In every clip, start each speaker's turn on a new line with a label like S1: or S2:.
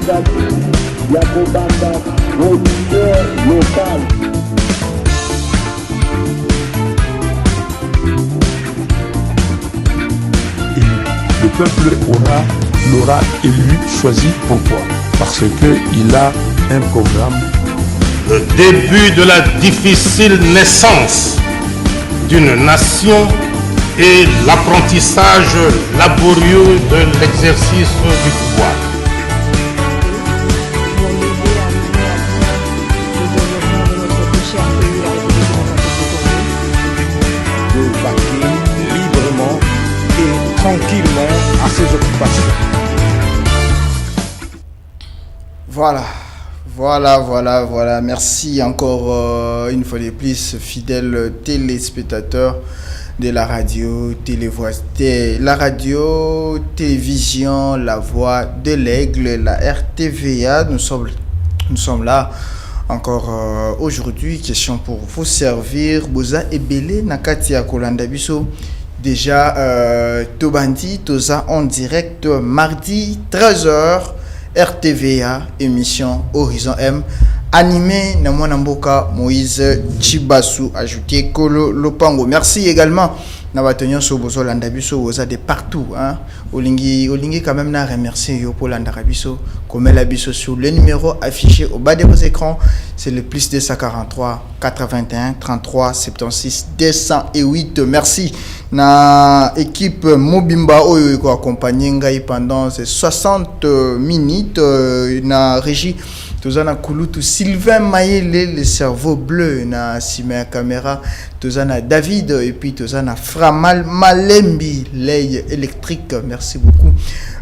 S1: Le peuple l'aura élu, choisi. Pourquoi? Parce qu'il a un programme.
S2: Le début de la difficile naissance d'une nation et l'apprentissage laborieux de l'exercice du pouvoir.
S3: De vaquer librement et tranquillement à ses occupations.
S4: Voilà. Merci encore une fois de plus, fidèles téléspectateurs de la radio, télévision, la voix de l'aigle, la RTVA. Nous sommes là encore aujourd'hui. Question pour vous servir. Boza Ebele Nakati ya Kolanda Biso. Déjà, Tobandi, Toza en direct mardi 13h. RTVA, émission Horizon M, animé na mwana mboka Moïse Chibasu, ajouté Kolo Lopango. Merci également na batonyo so bozo landa biso boza de partout hein. Olingi quand même na remercier yo pour landa biso comme la biso sur le numéro affiché au bas de vos écrans, c'est le plus 243 81 33 76 208. Merci na équipe Mobimba oyo ko accompagner ngai pendant ces 60 minutes na régie Tozana Kouloutou, Sylvain Maïle, le cerveau bleu, na Sima caméra, Tozana David, et puis Tozana Framal Malembi, l'œil électrique, merci beaucoup.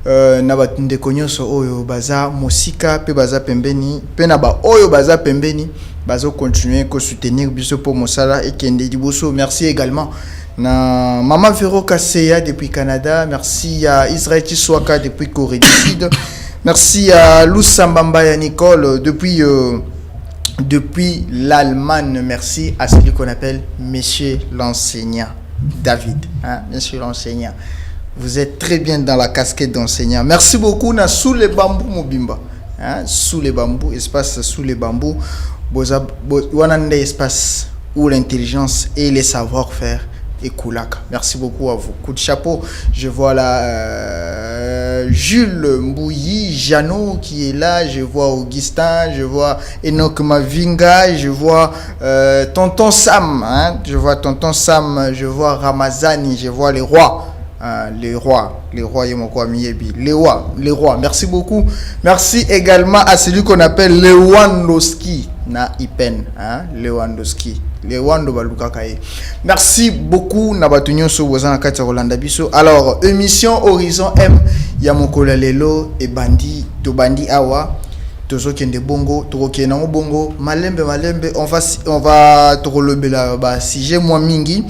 S4: Nabatunde Konyoso, Oyo Baza, Mosika, Pe Baza Pembeni, Penaba, Oyo Baza Pembeni, Bazo continuer à soutenir Biso pour Mosala et Kende Diboso, merci également. Na Maman Vero Kasseya depuis Canada, merci à Israël Tiswaka depuis Corée du Sud. Merci à Loussambamba et Nicole depuis l'Allemagne. Merci à celui qu'on appelle Monsieur l'enseignant David. Hein, Monsieur l'enseignant. Vous êtes très bien dans la casquette d'enseignant. Merci beaucoup. Na sous les bambous Mobimba. Hein, sous les bambous, espace sous les bambous. Wanande espace où l'intelligence et les savoir-faire et Koulaka. Merci beaucoup à vous. Coup de chapeau. Je vois là Jules Mbouyi, Jeannot qui est là. Je vois Augustin. Je vois Enoch Mavinga. Je vois Tonton Sam. Hein? Je vois Tonton Sam. Je vois Ramazani. Je vois les rois. Les rois, les rois, merci beaucoup. Merci également à celui qu'on appelle Lewandowski na Ipen, hein? Lewandowski Baluka Kaye. Merci beaucoup Nabatunyo Sobozana Katia Rolanda Biso. Alors, émission Horizon M, Yamokola Lelo et Bandi, Tobandi Awa, Tozo Kende Bongo, Toro Kenango Bongo, Malembe, on va te relever là, si j'ai moins mingi.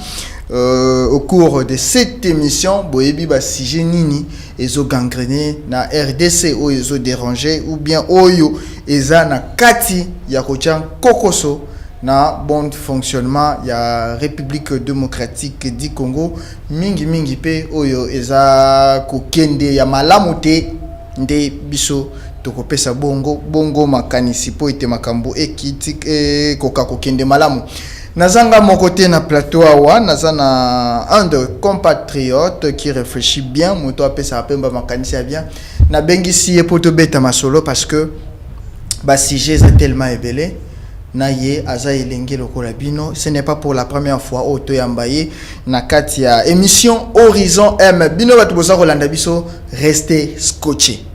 S4: Au cours de cette émission, Boyebi ba sije nini ezo gangrené na RDC ou ezo dérangé ou bien oyo eza na kati ya kocha kokoso na bon fonctionnement ya République démocratique du Congo mingi pe oyo eza kokende ya malamuté nde biso tokopesa bongo makanisi po ite makambo ekiti koka kokende malamu. Nazanga mon côté na plateau awa, nazana un de compatriotes qui réfléchit bien, moto apé ça pemba makanisi bien. Na bengisi e poto beta masolo parce que ba si j'ai tellement ébélé na ye aza elenge lokola bino, ce n'est pas pour la première fois auto yambaye na katia émission Horizon M. Bino batu boza kolanda biso, restez scotché.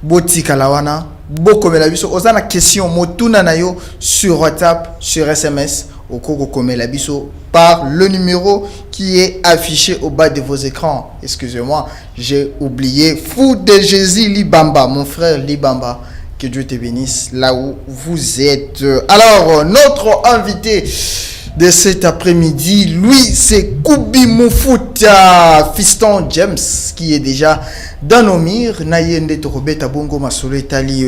S4: Boti kalawana Bokomela biso ozana question motuna na yo sur WhatsApp, sur SMS au Koko Komela biso par le numéro qui est affiché au bas de vos écrans. Excusez-moi, j'ai oublié. Fou de Jésus Libamba, mon frère Libamba. Que Dieu te bénisse là où vous êtes. Alors, notre invité de cet après-midi, lui, c'est Koubi Moufuta, fiston James, qui est déjà dans nos mires. Nayende Torobé Tabongo Masolo Etali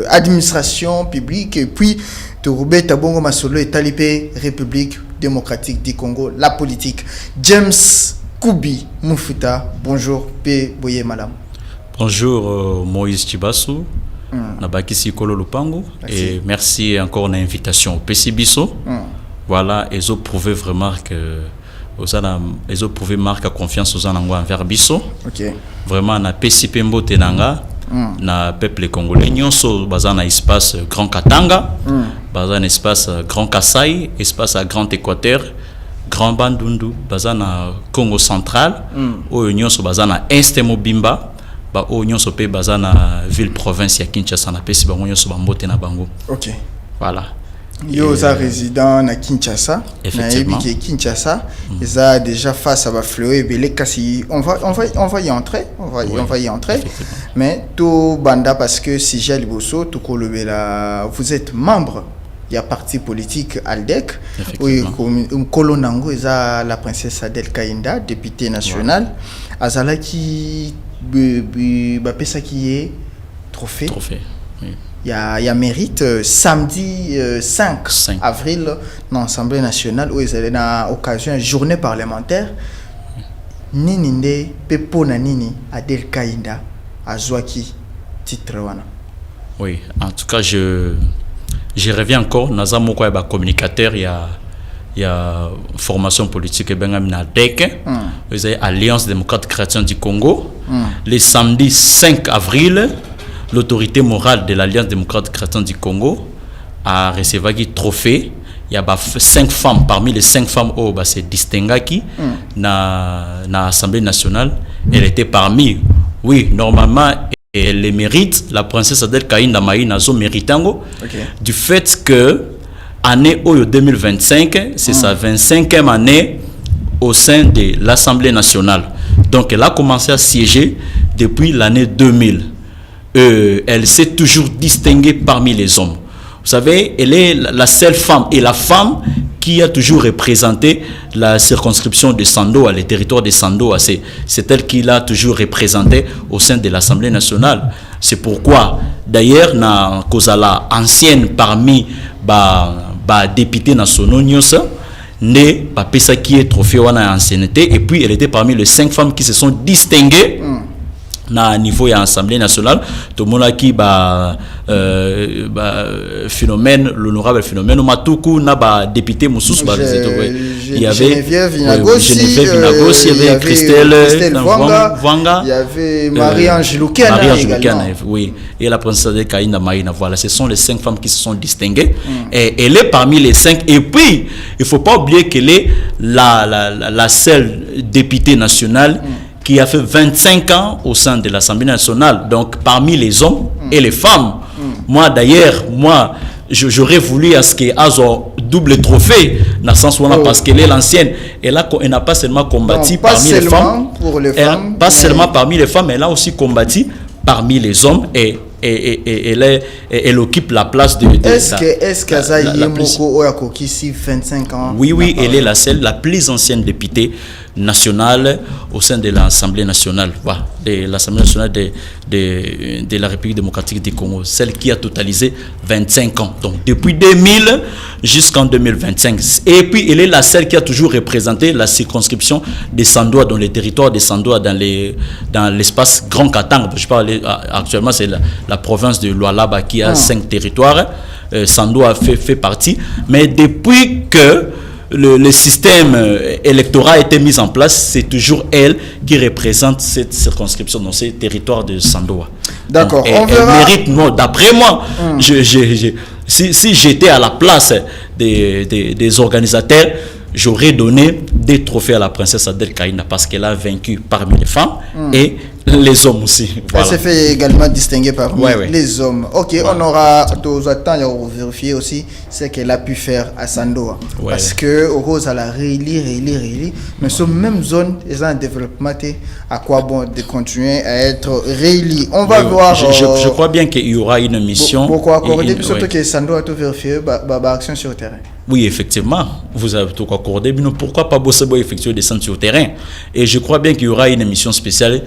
S4: administration publique, et puis Torobé Tabongo Masolo Etali République démocratique du Congo, la politique. James Koubi Moufuta, bonjour, P. Boye Madame.
S5: Bonjour Moïse Chibasu. na bakisi kolo lupango et merci encore na invitation au Pesibiso. Voilà, ils ont prouvé vraiment que ils ont prouvé marque confiance aux anangwa envers biso. Vraiment na PCP mbote nanga na peuple congolais nyonso bazana espace Grand Katanga, bazana espace Grand Kasaï, espace à Grand Équateur, Grand Bandundu, bazana Congo central, o nyonso bazana Est Mobimba, ba o nyonso pe bazana ville province ya Kinshasa na pesi bango nyonso bambote na bango. Voilà.
S4: Yo za résident na Kinshasa,
S5: effectivement.
S4: Na Kinshasa, ils a déjà face à Bafleo et Belé kasi on va y entrer, on va y entrer. Mais tout banda parce que si j'ai Liboso, tout kolobela, vous êtes membre, il y a parti politique Aldec, oui, comme Kolonango ils a la princesse Adel Kainda, députée nationale, azala qui bapesa qui est trophée.
S5: Oui.
S4: Il y a mérite samedi 5 avril dans l'Assemblée nationale où ils allaient dans occasion journée parlementaire. Nininde Pepona Nini Adel Kainda Azwaki titre wana.
S5: Oui, en tout cas je reviens encore nazamo kwa ba communicateur il y a formation politique et bengamina DEC, ils avaient Alliance démocrate chrétienne du Congo. Le samedi 5 avril l'autorité morale de l'Alliance démocrate chrétienne du Congo a reçu un trophée. Il y a 5 femmes, parmi les 5 femmes, c'est distingué dans l'Assemblée nationale. Elle était parmi, oui, normalement, elle mérite, la princesse Adel Kainda Maïna Zo méritango, du fait que, année 2025, c'est sa 25e année au sein de l'Assemblée nationale. Donc, elle a commencé à siéger depuis l'année 2000. Elle s'est toujours distinguée parmi les hommes. Vous savez, elle est la seule femme et la femme qui a toujours représenté la circonscription de Sandoa, le territoire de Sandoa. C'est elle qui l'a toujours représenté au sein de l'Assemblée nationale. C'est pourquoi, d'ailleurs, na Kozala ancienne parmi les députés nationaux, né Pesa qui est trophée wana ancienneté, et puis elle était parmi les 5 femmes qui se sont distinguées. Na niveau de l'Assemblée nationale, tout le monde qui phénomène, l'honorable phénomène, on m'a tout coup n'a député Moussous, il y avait
S4: Geneviève Vinagossi,
S5: il y avait Christelle
S4: Vanga, il y avait Marie-Ange Loukena également.
S5: Oui, et la princesse de Kaïna Maïna, voilà, ce sont les 5 femmes qui se sont distinguées. Et elle est parmi les 5. Et puis, il ne faut pas oublier qu'elle est la seule députée nationale qui a fait 25 ans au sein de l'Assemblée nationale, donc parmi les hommes et les femmes. Moi d'ailleurs, j'aurais voulu à ce qu'elle ait un double trophée, dans le sens où parce qu'elle est l'ancienne. Elle n'a pas seulement combattu parmi les femmes, pas seulement parmi les femmes, elle a aussi combattu parmi les hommes et elle occupe la place de
S4: est-ce qu'Azaïe Moko Oyakoki si 25 ans?
S5: Oui, elle est la plus ancienne députée nationale au sein de l'Assemblée nationale, de l'Assemblée nationale de la République démocratique du Congo, celle qui a totalisé 25 ans, donc depuis 2000 jusqu'en 2025. Et puis elle est la seule qui a toujours représenté la circonscription de Sandoa, dans les territoires de Sandoa, dans l'espace Grand Katanga. Je parle actuellement, c'est la province de Lualaba qui a 5 territoires. Sandoa fait partie, mais depuis que le système électoral a été mis en place, c'est toujours elle qui représente cette circonscription dans ces territoires de Sandoa.
S4: D'accord.
S5: Elle mérite, d'après moi, si j'étais à la place des organisateurs, j'aurais donné des trophées à la princesse Adel Kainda parce qu'elle a vaincu parmi les femmes et les hommes aussi.
S4: Voilà. Elle s'est fait également distinguer parmi les hommes. Ok, on aura attends, on va vérifier aussi ce qu'elle a pu faire à Sandoa. Parce que Rose a la réélit. Mais sur même zone, ils ont un développement. À quoi bon de continuer à être réélit? On va voir.
S5: Je crois bien qu'il y aura une mission.
S4: Pourquoi accorder surtout que Sandoa a tout vérifié, action sur le terrain.
S5: Oui, effectivement, vous avez tout accordé. Mais pourquoi pas bosser effectuer des centres sur le terrain? Et je crois bien qu'il y aura une émission spéciale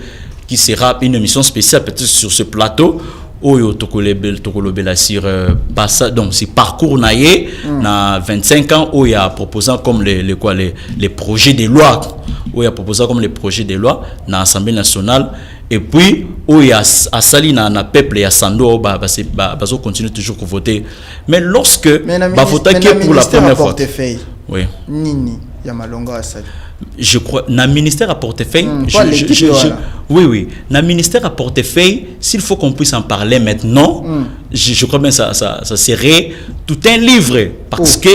S5: qui sera une émission spéciale peut-être sur ce plateau où il y a sur donc c'est parcours naïe na 25 ans où il y a proposant comme les projets de loi où il y a proposé comme les projets de loi dans l'Assemblée nationale et puis il y a Sali na peuple et à Sando continue toujours à voter. Mais lorsque voter pour la première fois. Oui.
S4: Nini Yamalonga Sali.
S5: Je crois na ministère à portefeuille oui na ministère à portefeuille, s'il faut qu'on puisse en parler maintenant, je crois bien ça serait tout un livre parce que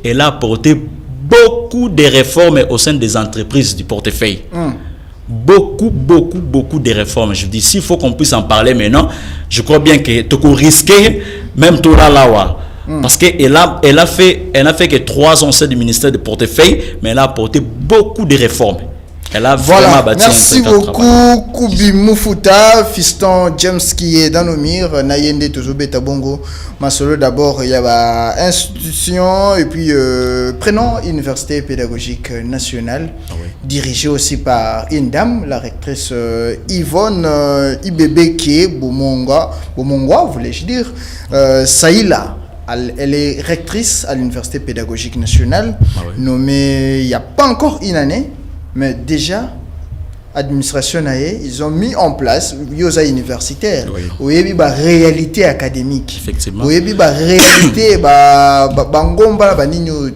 S5: elle a apporté beaucoup de réformes au sein des entreprises du portefeuille. Beaucoup de réformes. Je dis, s'il faut qu'on puisse en parler maintenant, je crois bien que tu peux risquer même tout là. Parce qu'elle a fait que 3 ans au sein du ministère du portefeuille, mais elle a apporté beaucoup de réformes. Elle a vraiment bâti
S4: merci beaucoup, Koubi Moufuta, fiston James qui est dans nos murs, Nayende Tozobe Tabongo. Masolo d'abord, il y a institution et puis prénom Université pédagogique nationale, dirigée aussi par une dame, la rectrice Yvonne Ibebeke Bomongwa, voulais-je dire, Saïla. Elle est rectrice à l'Université pédagogique nationale, nommée il n'y a pas encore une année, mais déjà, administration ils ont mis en place yosa universitaire. Oui, réalité académique.
S5: Effectivement.
S4: Oui, réalité bangomba baninyo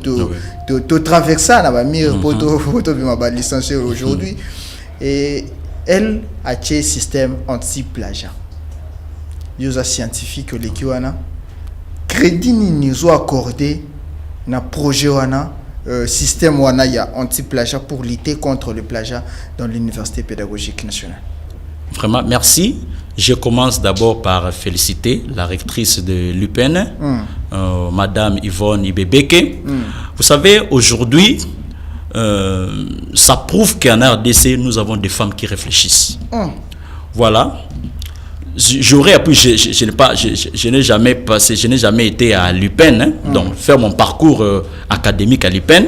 S4: to traverser na ba mir poto bima licencié aujourd'hui. Et elle a un système anti-plagiat. Yosa scientifique l'équiwana. Crédit ni nous accordé na projet wana système wana ya anti-plagiat pour lutter contre le plagiat dans l'Université pédagogique nationale.
S5: Vraiment, merci. Je commence d'abord par féliciter la rectrice de l'UPN, Madame Yvonne Ibebeke. Vous savez, aujourd'hui, ça prouve qu'en RDC, nous avons des femmes qui réfléchissent. Voilà. J'aurais appris, je n'ai jamais passé, je n'ai jamais été à l'UPN, donc faire mon parcours académique à l'UPN.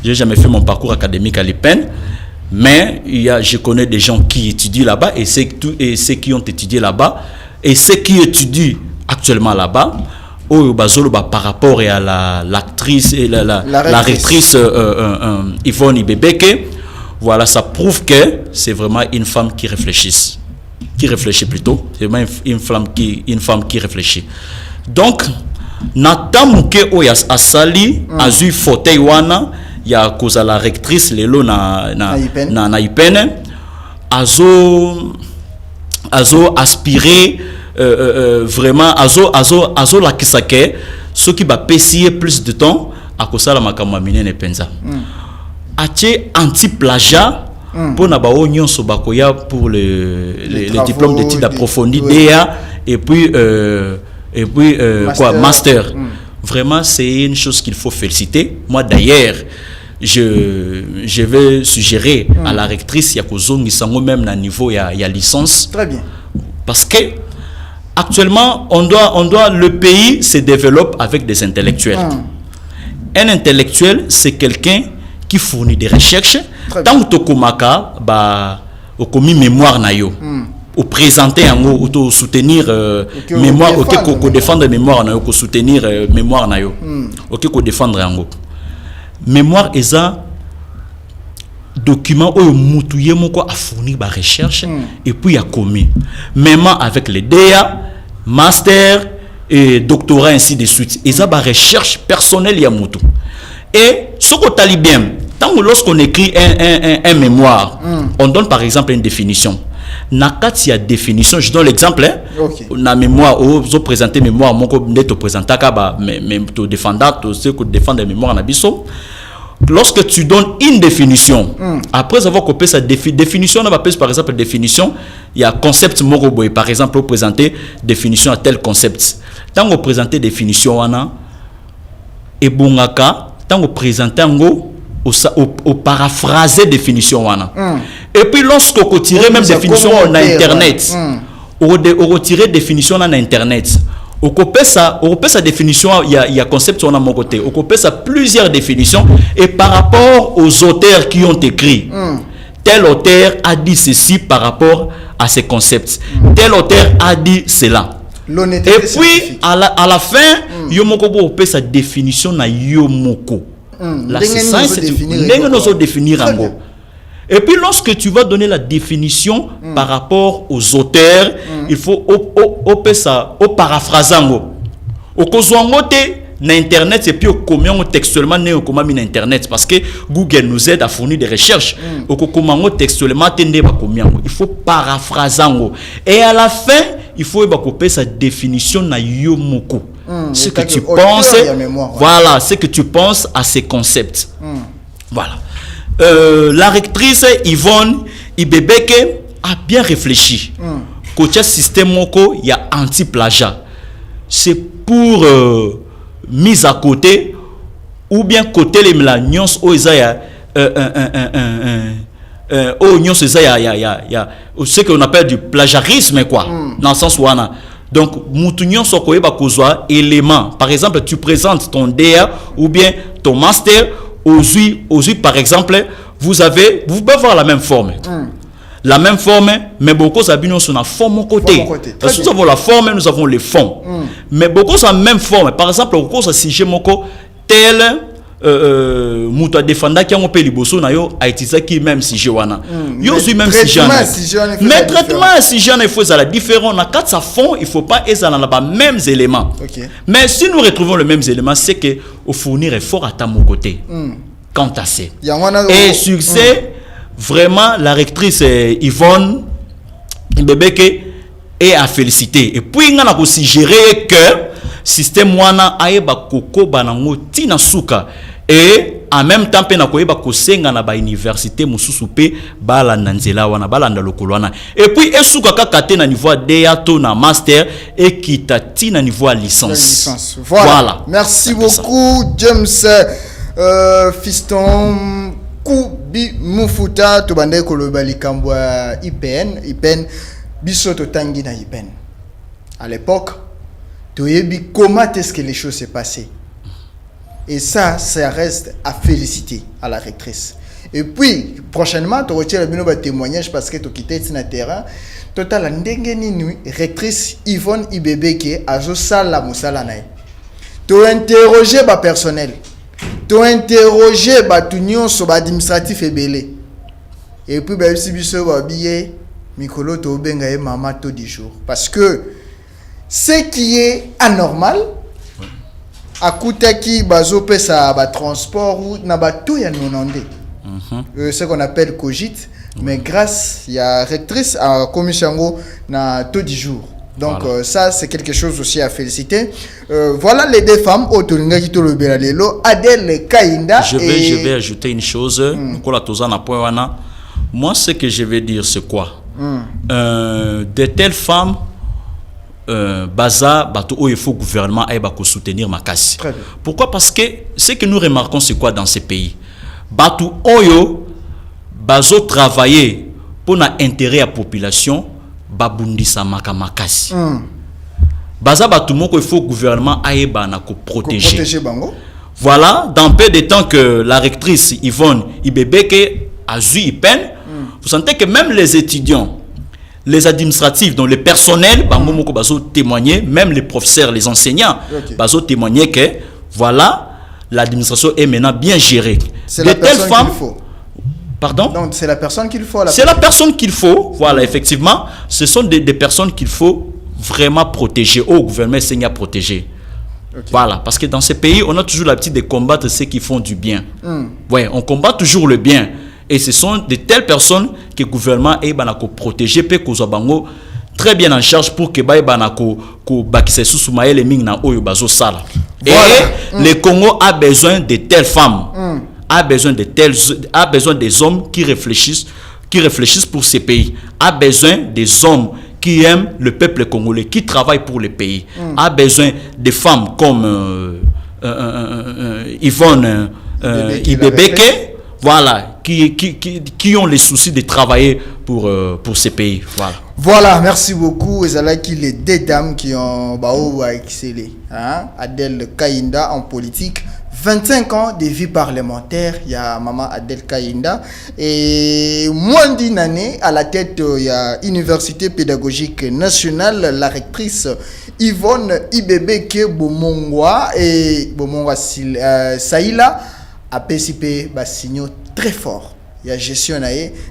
S5: Je n'ai jamais fait mon parcours académique à l'UPN, mais je connais des gens qui étudient là-bas et ceux qui ont étudié là-bas et ceux qui étudient actuellement là-bas. Par rapport à l'actrice et la rectrice Yvonne Ibebeke, voilà, ça prouve que c'est vraiment une femme qui réfléchit. C'est vraiment une femme qui réfléchit. Donc, Natamouke Oya Asali, Azu Fauteuil Wana, il y a cause la rectrice Lelo na IPN, Azo aspiré vraiment, Azo la Kisake, ce qui va payer plus de temps à cause de la Makamamine ne pensa. Ache anti-plagiat. Pour pour les diplômes d'études approfondies DEA et puis master. Vraiment, c'est une chose qu'il faut féliciter. Moi d'ailleurs, je vais suggérer à la rectrice même à niveau il y a licence.
S4: Très bien.
S5: Parce que actuellement le pays se développe avec des intellectuels. Un intellectuel, c'est quelqu'un qui fournit des recherches. Tant que tu as commis mémoire na yo, ou présenter ou soutenir mémoire, ou défendre mémoire na yo, ou soutenir mémoire na yo, ou défendre en mémoire est un document où moutouye moko a fourni ba recherche et puis a commis même avec les DEA, master et doctorat ainsi de suite. Et ça ba recherche personnelle ya moutou. Et ce que tu as bien. Lorsqu'on écrit un mémoire, on donne par exemple une définition. Nakati a définition, je donne l'exemple. Na mémoire, vous présentez mémoire, mon co te présenter même te défendre, te défendre mémoire na biso. Lorsque tu donnes une définition, après avoir copié sa définition, on va par exemple définition, il y a concept moroboy. Par exemple, vous présentez définition à tel concept. Tant vous présentez définition wana, et bongaka, tant vous présentez au paraphraser définition wana. Et puis lorsque vous retirez même définition en internet, vous retirez définition en internet, vous copiez sa définition, il y a concept sur mon côté, vous copiez ça plusieurs définitions et par rapport aux auteurs qui ont écrit. Tel auteur a dit ceci par rapport à ces concepts. Tel auteur a dit cela. Et puis à la fin, yomoko vous copiez sa définition na yomoko. La science c'est définir en gros. Et puis lorsque tu vas donner la définition par rapport aux auteurs, il faut au paraphrasant. Au kozwangote na internet et puis au comment textuellement né au comment na internet parce que Google nous aide à fournir des recherches. Au comment textuellement tende ba combien. Il faut paraphraser et à la fin il faut couper sa définition na yo moko. Ce que tu penses, voilà, ce que tu penses à ces concepts. Voilà. La rectrice Yvonne Ibebeke a bien réfléchi. Côté système moko, il y a anti-plagiat. C'est pour mise à côté ou bien côté les nuances au Isaiah ce qu'on appelle du plagiarisme quoi dans le sens où on a donc mutunyon sokoye ba kozwa élément par exemple tu présentes ton DA ou bien ton master aujourd'hui par exemple vous pouvez voir la même forme. La même forme, mais beaucoup s'abîment sur la forme côté. Parce que nous avons la forme, nous avons les fonds. Mais beaucoup sont la même forme. Par exemple, au cours de sujet moko tel muta défenda qui a un peu liboso na yo a utilisé qui même sujet wana. Yo suis même sujet. Mais traitement sujet il faut ça la différent na quatre ça fond, il faut pas être dans les mêmes éléments. Mais si nous retrouvons les mêmes éléments, c'est que au fournir est fort à ta mon côté. Quant à ça. Et succès vraiment, la rectrice Yvonne Ibebeke est à féliciter. Et puis, il a aussi géré que le système wana aeba koko banango tina suka. Et en même temps, il a kosenga na ba université mususupe bala nanzela wana bala ndalokolwana. Et puis, esuka kakate na niveau DA to na master et kitati na niveau licence.
S4: Voilà. Merci beaucoup, James Fiston. Kubi Mufuta tobande koloba likambo IPN biso totangi na IPN. À l'époque, toyebi comment est-ce que les choses s'est passées. Et ça reste à féliciter à la rectrice. Et puis prochainement tu retiens le témoignage parce que tu quitté sur le terrain. Total ndenge nini rectrice Yvonne Ibebeke azo sala musala nae. Tu interroger ba personnel. Tu interroger Batunion sur l'administratif et belé. Et puis, si biso babillé, Mikolo to benga mama to 10 jours. Parce que ce qui est anormal, à Koutaki, bazo pesa ba transport ou na ba tout ya nonandé. Ce qu'on appelle cogite. Mais grâce, il y a rectrice à commission na to 10 jours. Donc voilà. Ça c'est quelque chose aussi à féliciter. Voilà les deux femmes Adèle Kainda.
S5: Je vais ajouter une chose. Moi ce que je vais dire c'est quoi? De telles femmes baza bato il faut gouvernement aille soutenir ma casse. Pourquoi? Parce que ce que nous remarquons c'est quoi dans ces pays? Bato oyo bazo travailler pour l'intérêt à la population. Babundisa makamakasi. Baza batumoko il faut gouvernement aeba na ko protéger bango. Voilà, dans peu de temps que la rectrice Yvonne Ibebeke a eu peine, vous sentez que même les étudiants, les administratifs, donc les personnels, bango moko bazo témoigner, même les professeurs, les enseignants, bazo témoigner que voilà, l'administration est maintenant bien gérée.
S4: C'est de telles femmes qu'il faut.
S5: Pardon?
S4: Donc c'est la personne qu'il faut.
S5: C'est la personne qu'il faut. Voilà, effectivement, ce sont des personnes qu'il faut vraiment protéger. Au gouvernement, c'est à protéger. Voilà, parce que dans ces pays, on a toujours l'habitude de combattre ceux qui font du bien. Ouais, on combat toujours le bien. Et ce sont de telles personnes que le gouvernement est protéger, peut bango très bien en charge pour que et le Congo a besoin de telles femmes. A besoin des hommes qui réfléchissent pour ces pays, a besoin des hommes qui aiment le peuple congolais, qui travaillent pour le pays, a besoin des femmes comme Yvonne Ibebeke, voilà, qui ont les soucis de travailler pour ces pays.
S4: Voilà, merci beaucoup. Ezalaki les deux dames qui ont excellé. Adèle Kainda en politique. 25 ans de vie parlementaire, il y a maman Adèle Kainda et moins d'une année à la tête il y a Université pédagogique nationale, la rectrice Yvonne Ibebeke Bomongwa et Bomongwa Saïla a participé à signaux très fort il y a gestion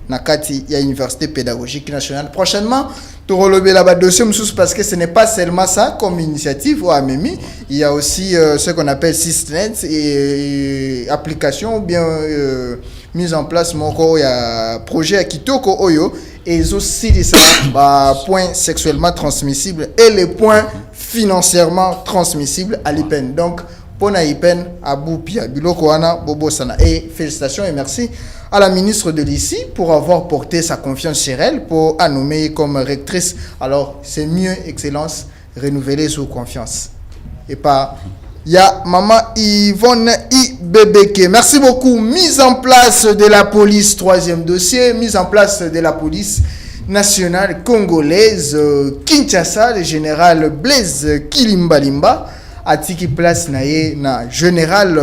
S4: na kati il y a université pédagogique nationale. Prochainement tu relèves là-bas dossier parce que ce n'est pas seulement ça comme initiative ou Amemi, il y a aussi ce qu'on appelle système et application ou bien mise en place moko il y a projet à Kitoko Oyo et aussi ça points sexuellement transmissibles et les points financièrement transmissibles à l'IPEN. Donc pour l'IPEN Abou Pia Biloko Ana Bobo Sana et félicitations et merci à la ministre de l'ICI pour avoir porté sa confiance sur elle pour la nommer comme rectrice. Alors c'est mieux, excellence, renouveler sous confiance et pas il y a maman Yvonne Ibebeke. Merci beaucoup. Mise en place de la police, troisième dossier, mise en place de la police nationale congolaise Kinshasa, le général Blaise Kilimbalimba a tiki place na général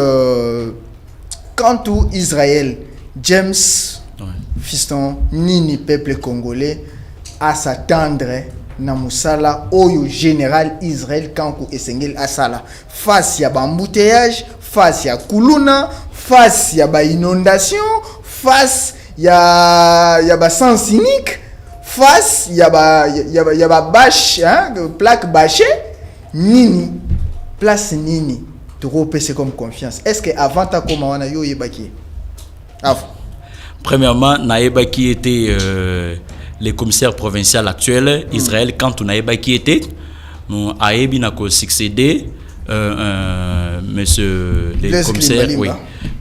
S4: Kantou Israël James fiston nini peuple congolais à s'attendre na musala oyo général Israël Kankou Esengel asala face ya bambouteillage, face ya kuluna, face ya ba inondation, face ya ba sens unique, face ya ba bâche plaque bâchée nini place nini trop pèse comme confiance. Est-ce que avant ta comment on a yo yebaki avant
S5: premièrement naeba qui était le commissaire provincial actuel Israël quand on naeba qui était nous aebi na ko succéder monsieur le commissaire oui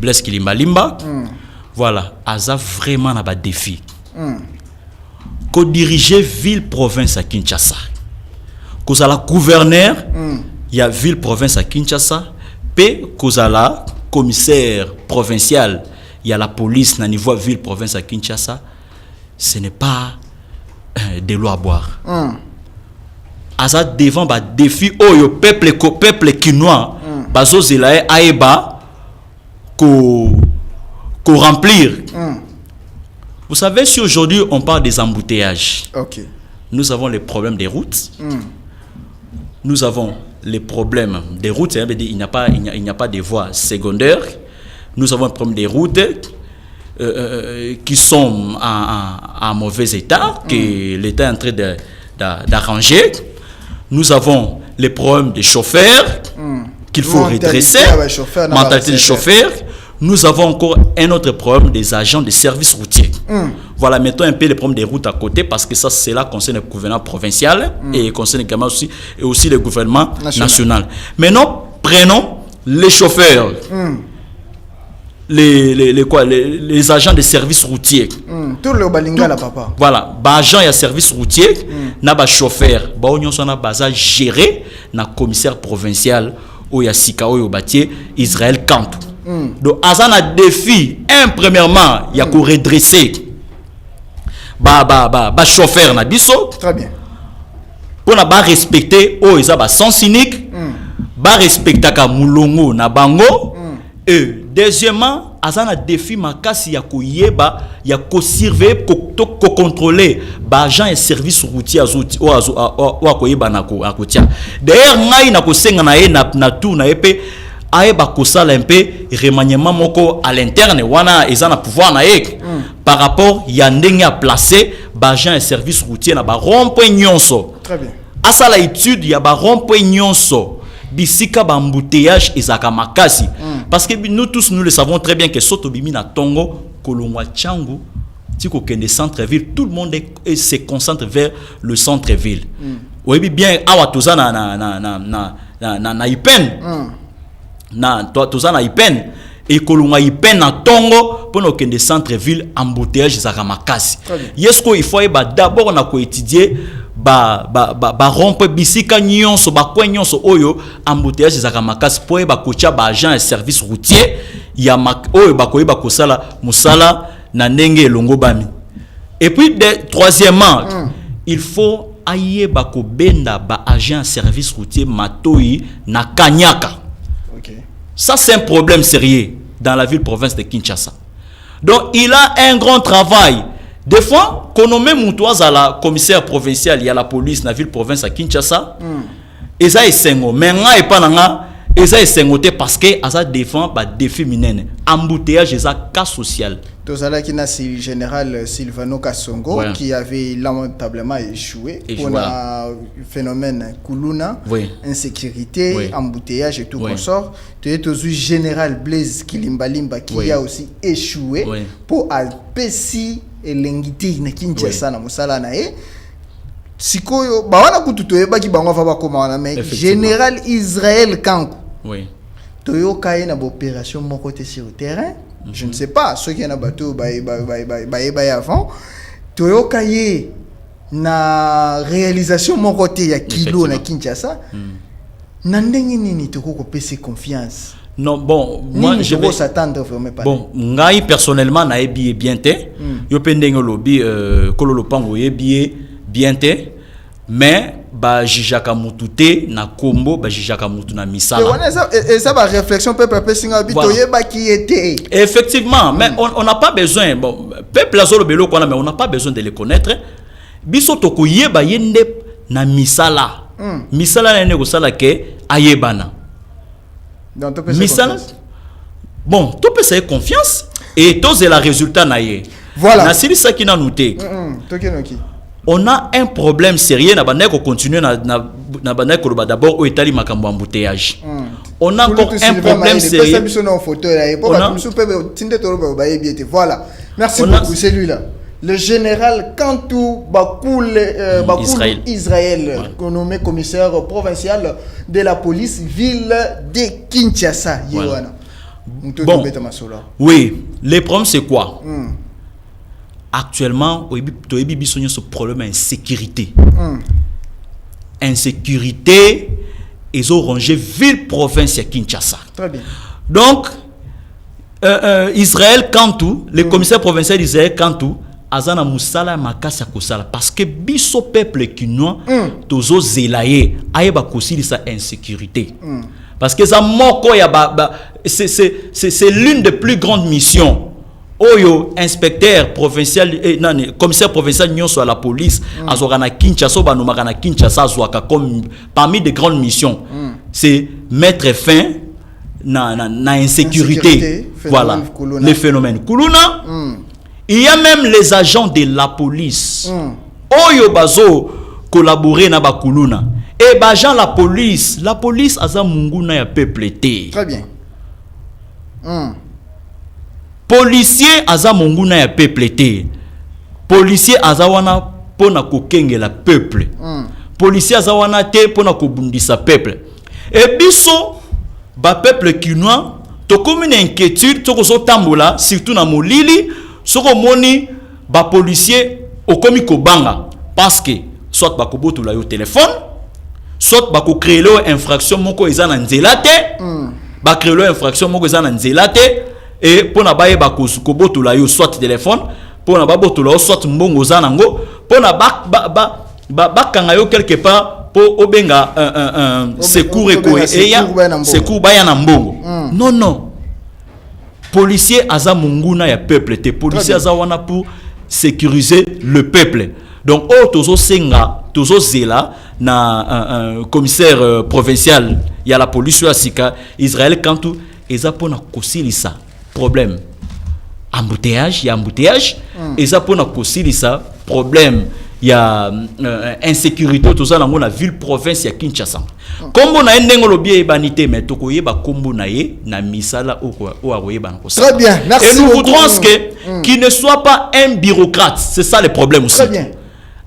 S5: Blaise Kilimbalimba voilà aza vraiment na ba défi ko diriger ville province à Kinshasa ko la gouverneur il y a ville province à Kinshasa pe ko la commissaire provincial il y a la police na niveau ville province à Kinshasa ce n'est pas de l'eau à boire aza devant ba défi oyo peuple kinois bazo zelae aeba ko remplir vous savez si aujourd'hui on parle des embouteillages nous avons les problèmes des routes nous avons les problèmes des routes il n'y a pas de voies secondaires. Nous avons un problème des routes qui sont en mauvais état, que l'État est en train d'arranger. Nous avons les problèmes des chauffeurs qu'il faut redresser, mentalité des chauffeurs. Nous avons encore un autre problème des agents des services routiers. Voilà, mettons un peu les problèmes des routes à côté parce que ça, cela concerne le gouvernement provincial et concerne également aussi le gouvernement national. Maintenant, prenons les chauffeurs. Les agents de services routiers.
S4: Tout le balinga là papa.
S5: Voilà, agents et services routiers, na ba chauffeur, ba onyo sona baza géré na commissaire provincial oya sika oyo batier Israël Kantou. Donc azana défi premièrement, il y a ko redresser ba chauffeur na biso.
S4: Très bien.
S5: Pour na ba respecter o isa ba sens unique, ba respecter ka mulongo na bango. Et deuxièmement, azana défi makasi ya koyeba ya ko surveiller ko contrôler ba agent et service routier azoti o akoyeba na ko akotia. D'ailleurs ngai na ko senga na ye na tout na epé ayeba ko sala un peu remaniement moko à l'interne wana ezana pouvoir na ye par rapport ya ndenge a placer ba agent et service routier na ba rond-point nyonso.
S4: Très bien.
S5: Asala étude ya ba rond-point nyonso. Bisika bambouteillage ezaka makasi parce que nous tous nous le savons très bien que soto bimi na tongo kolongwa changu tiko kende centre ville tout le monde se concentre vers le centre ville oui bien awa toza na ipen na toza na ipen et kolongwa ipen na tongo pour kende centre ville embouteillage ezaka makasi yesko il faut d'abord na ko étudier ba rompe bisika nyonso ba coin nyonso oyo embouteillage ezaka makasi po ba kocha ba agent et service routier ya oyo ba koyeba kosala musala na ndenge elongo bami et puis troisièmement il faut ayeba ko benda ba agent et service routier matoi na kanyaka. Ça c'est un problème sérieux dans la ville province de Kinshasa. Donc il a un grand travail. Des fois, qu'on nomme Moutouaz à la commissaire provinciale, il y a la police dans la ville province à Kinshasa. Et ça est sengo. Mais nga et pas nga Et ça est sengoté parce que ça défend bah défi minene. Embouteillage et ça cas social.
S4: Tozala qui n'a le général Silvano Kasongo qui avait lamentablement échoué pour un phénomène Kuluna, insécurité, embouteillage et tout consort. Tu es aussi général Blaise Kilimbalimba qui a aussi échoué pour Alpesi et Lengiti na Kinshasa na musala na e. Sikoyo ba wana kututoye ba ki bango fa ba komana mais général Israël Kankou. Oui. Toyo kaye na opération mon côté sur le terrain. Je ne sais pas ceux qui en a bateau avant. Toyo kaye na réalisation mon côté ya kilo na Kinshasa. Nandengi nini toko ko pese confiance.
S5: Non bon moi je vais
S4: s'attendre vraiment pas.
S5: Bon ngai personnellement na ebi bien té. Yo pendengo lobby kololo pango ebi bien té. Mais ba jijaka mutute na kombo ba jijaka mutu na misala.
S4: Et ça va réflexion peuple singa bitoye ba qui était.
S5: Effectivement, mais on n'a pas besoin bon peuple azolo belo kona mais on n'a pas besoin de les connaître. Biso toko yeba yende na misala. Misala na ne ko sala ke ayebana.
S4: Donc
S5: misala. Bon, tu peux essayer confiance et tous la résultat na ye.
S4: Voilà.
S5: Na sili ça qui na noté. On a un problème sérieux na bande ko continuer na bande ko d'abord au Italie makambo embouteillage. On a encore un problème sérieux.
S4: Voilà. Merci beaucoup celui-là. Le général Kantou Bakoul Israël, nommé commissaire provincial de la police ville de Kinshasa.
S5: Voilà. Bon. Oui, le problème c'est quoi? Actuellement, il y a ce problème d'insécurité. Insécurité, ils ont rangé ville province à Kinshasa.
S4: Très bien.
S5: Donc, Israël Kantou, le commissaire provincial d'Israël Kantou, Azana Moussala Makasa Kosala, parce que biso peuple kinois, tozo zelaye, aïba kosi sa insécurité. Parce que ça moko ya c'est l'une des plus grandes missions. Oyo inspecteur provincial commissaire provincial nyonso à la police azokana Kinshasa banomaka Kinshasa azwaka comme parmi des grandes missions c'est mettre fin na insécurité voilà les phénomènes kuluna il y a même les agents de la police oyo bazo collaborer na ba kuluna et agent la police aza munguna ya peuple té.
S4: Très bien.
S5: Policier aza monguna ya peuple té. Policier aza wana pona kokengela peuple. Policier aza wana te pona kobundisa peuple. Et biso ba peuple kinois to comme une inquiétude to ko tambola surtout na molili soko moni ba policier okomi ko banga parce que soit ba ko botula yo téléphone soit ba ko créer lo infraction moko eza na nzela te ba créer lo infraction moko eza na nzela te. Et pour na baye ba kobotula yo soit téléphone pour na ba botula soit mbongo zanango pour na ba kanga yo quelque part pour obenga un secours secours baya na mbongo non policier aza munguna ya peuple te policier aza wana pour sécuriser le peuple donc tozo senga tozo zela na un commissaire provincial ya la police ya sika Israël Kantou eza pona kosilisa problème embouteillage et ça pour na kosilisa problème il y a insécurité tout ça dans la ville province ya Kinshasa kombo na ndengo lobi banité mais to koyeba kombo na ye na misala o akoyeba na kosa.
S4: Très bien, merci.
S5: Et nous voudrons qu'il ne soit pas un bureaucrate, c'est ça le problème aussi.
S4: Très bien.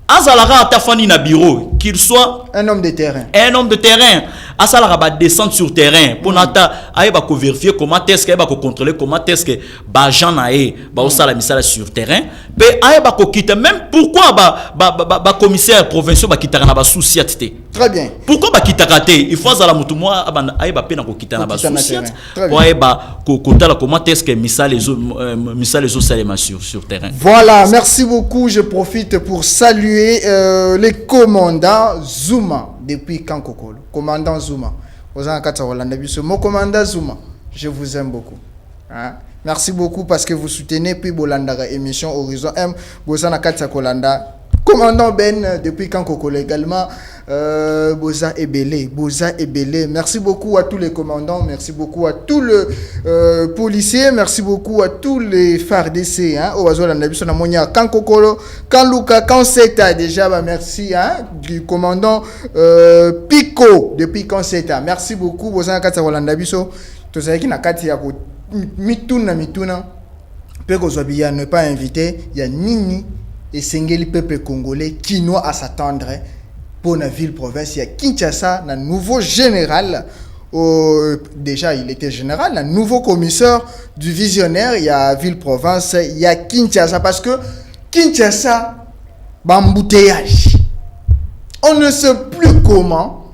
S5: Azalara atafani na bureau, qu'il soit
S4: un homme de terrain.
S5: Un homme de terrain. Azalara va descendre sur terrain pour nata aïba ko vérifier comment est-ce qu'il va contrôler comment est-ce que bajan nae ba osala misala sur terrain. Pe aïba ko quitter même pourquoi ba commissaire provincial ba quitter na ba souciate.
S4: Très bien.
S5: Pourquoi ba quitter il faut azala mutu moi aïba pe na ko quitter na ba souciate. Pour aïba ko kotala comment est-ce que misala les autres salema sur terrain.
S4: Voilà, merci beaucoup, je profite pour saluer les commandants Zuma depuis Kankokolo. Commandant Zuma. Mon commandant Zuma, je vous aime beaucoup. Hein? Merci beaucoup parce que vous soutenez puis Bolandara émission Horizon M. Bosana Katsa Kolanda. Commandant Ben depuis Kankokolo également. Boza Ebele. Merci beaucoup à tous les commandants, merci beaucoup à tous les policiers, merci beaucoup à tous les FARDC. Quand Kokolo, quand Luka, quand Seta, déjà, merci du commandant Pico depuis quand Seta. Merci beaucoup, Boza Kata Rolanda Biso. Tout ça qui n'a qu'à dire mituna. Ne pas inviter, il y a Nini et Sengeli peuple congolais qui doit à s'attendre pour la ville-province. Il y a Kinshasa, un nouveau général, déjà il était général, un nouveau commissaire du visionnaire, il y a ville-province, il y a Kinshasa, parce que Kinshasa, embouteillage. On ne sait plus comment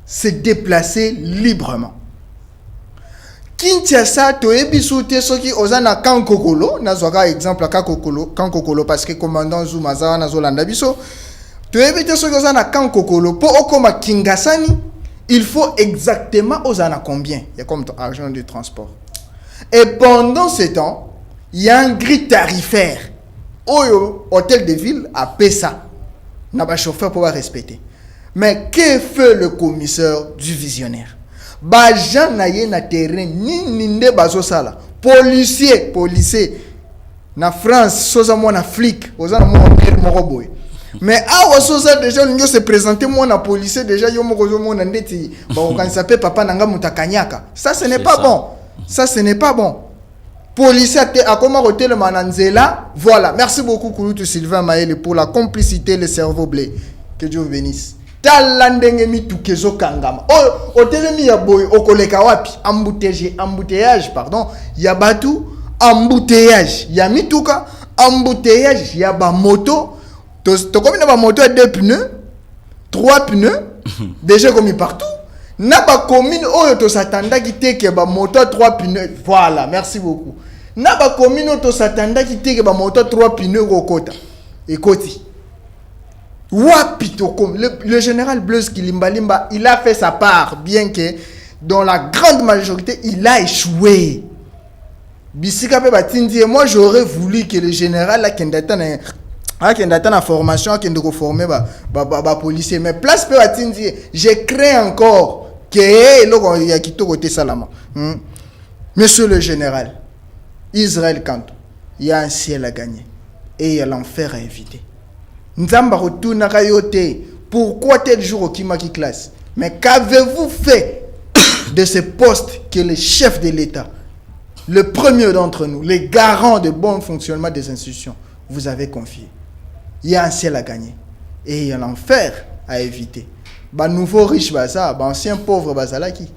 S4: se déplacer librement. Kinshasa, toyebi soute soki ozana Kankokolo, nazoka exemple Kankokolo parce que commandant Zoumaza nazolanda biso. Toyebi te soki ozana Kankokolo pour okoma Kingasani, il faut exactement ozana combien? Il y a comme ton argent de transport. Et pendant ce temps, il y a un grille tarifaire. Oyo hôtel de ville a payé ça. N'a pas chauffeur pour respecter. Mais que fait le commissaire du visionnaire? Bajan na ye na terrain ni ninde bazo sala policier na France soza mo na flic oza na mo moko boy mais awa soza déjà ningo se présenter mo na policier déjà yo moko zo mo na ndeti ba ko kanisa pe papa nanga mutakanyaka ça ce n'est pas bon ça ce n'est pas bon policier a comment rotel mananzela voilà merci beaucoup Kouloutou Sylvain Maël pour la complicité le cerveau blé que Dieu vous bénisse. Talandenge mitukezo kangama. Otelemi ya boy okoleka wapi? Embouteillage pardon. Ya batu embouteillage. Ya mituka embouteillage. Ya ba moto. To comme na ba moto à 2 pneus, 3 pneus. Déjà comme partout. Na ba commune oyo to satanda ki teke ba moto à 3 pneus. Voilà, merci beaucoup. Na ba commune to satanda ki teke ba moto à 3 pneus kokota. Ekoti. Le général Blaise Kilimbalimba, il a fait sa part, bien que dans la grande majorité, il a échoué. Moi, j'aurais voulu que le général là, qui est en formation, qui est formé policier, mais place pe Batindi, je crains encore que il y a qui côté Salama. Monsieur le général, Israël Kanto, il y a un ciel à gagner et il y a l'enfer à éviter. Nzamba retourna kayote. Pourquoi tel jour au Kimaki classe? Mais qu'avez-vous fait de ce poste que le chef de l'État, le premier d'entre nous, les garants de bon fonctionnement des institutions, vous avez confié? Il y a un ciel à gagner et il y a l'enfer à éviter. Bah nouveau riche baza, bah ancien pauvre bazalaki.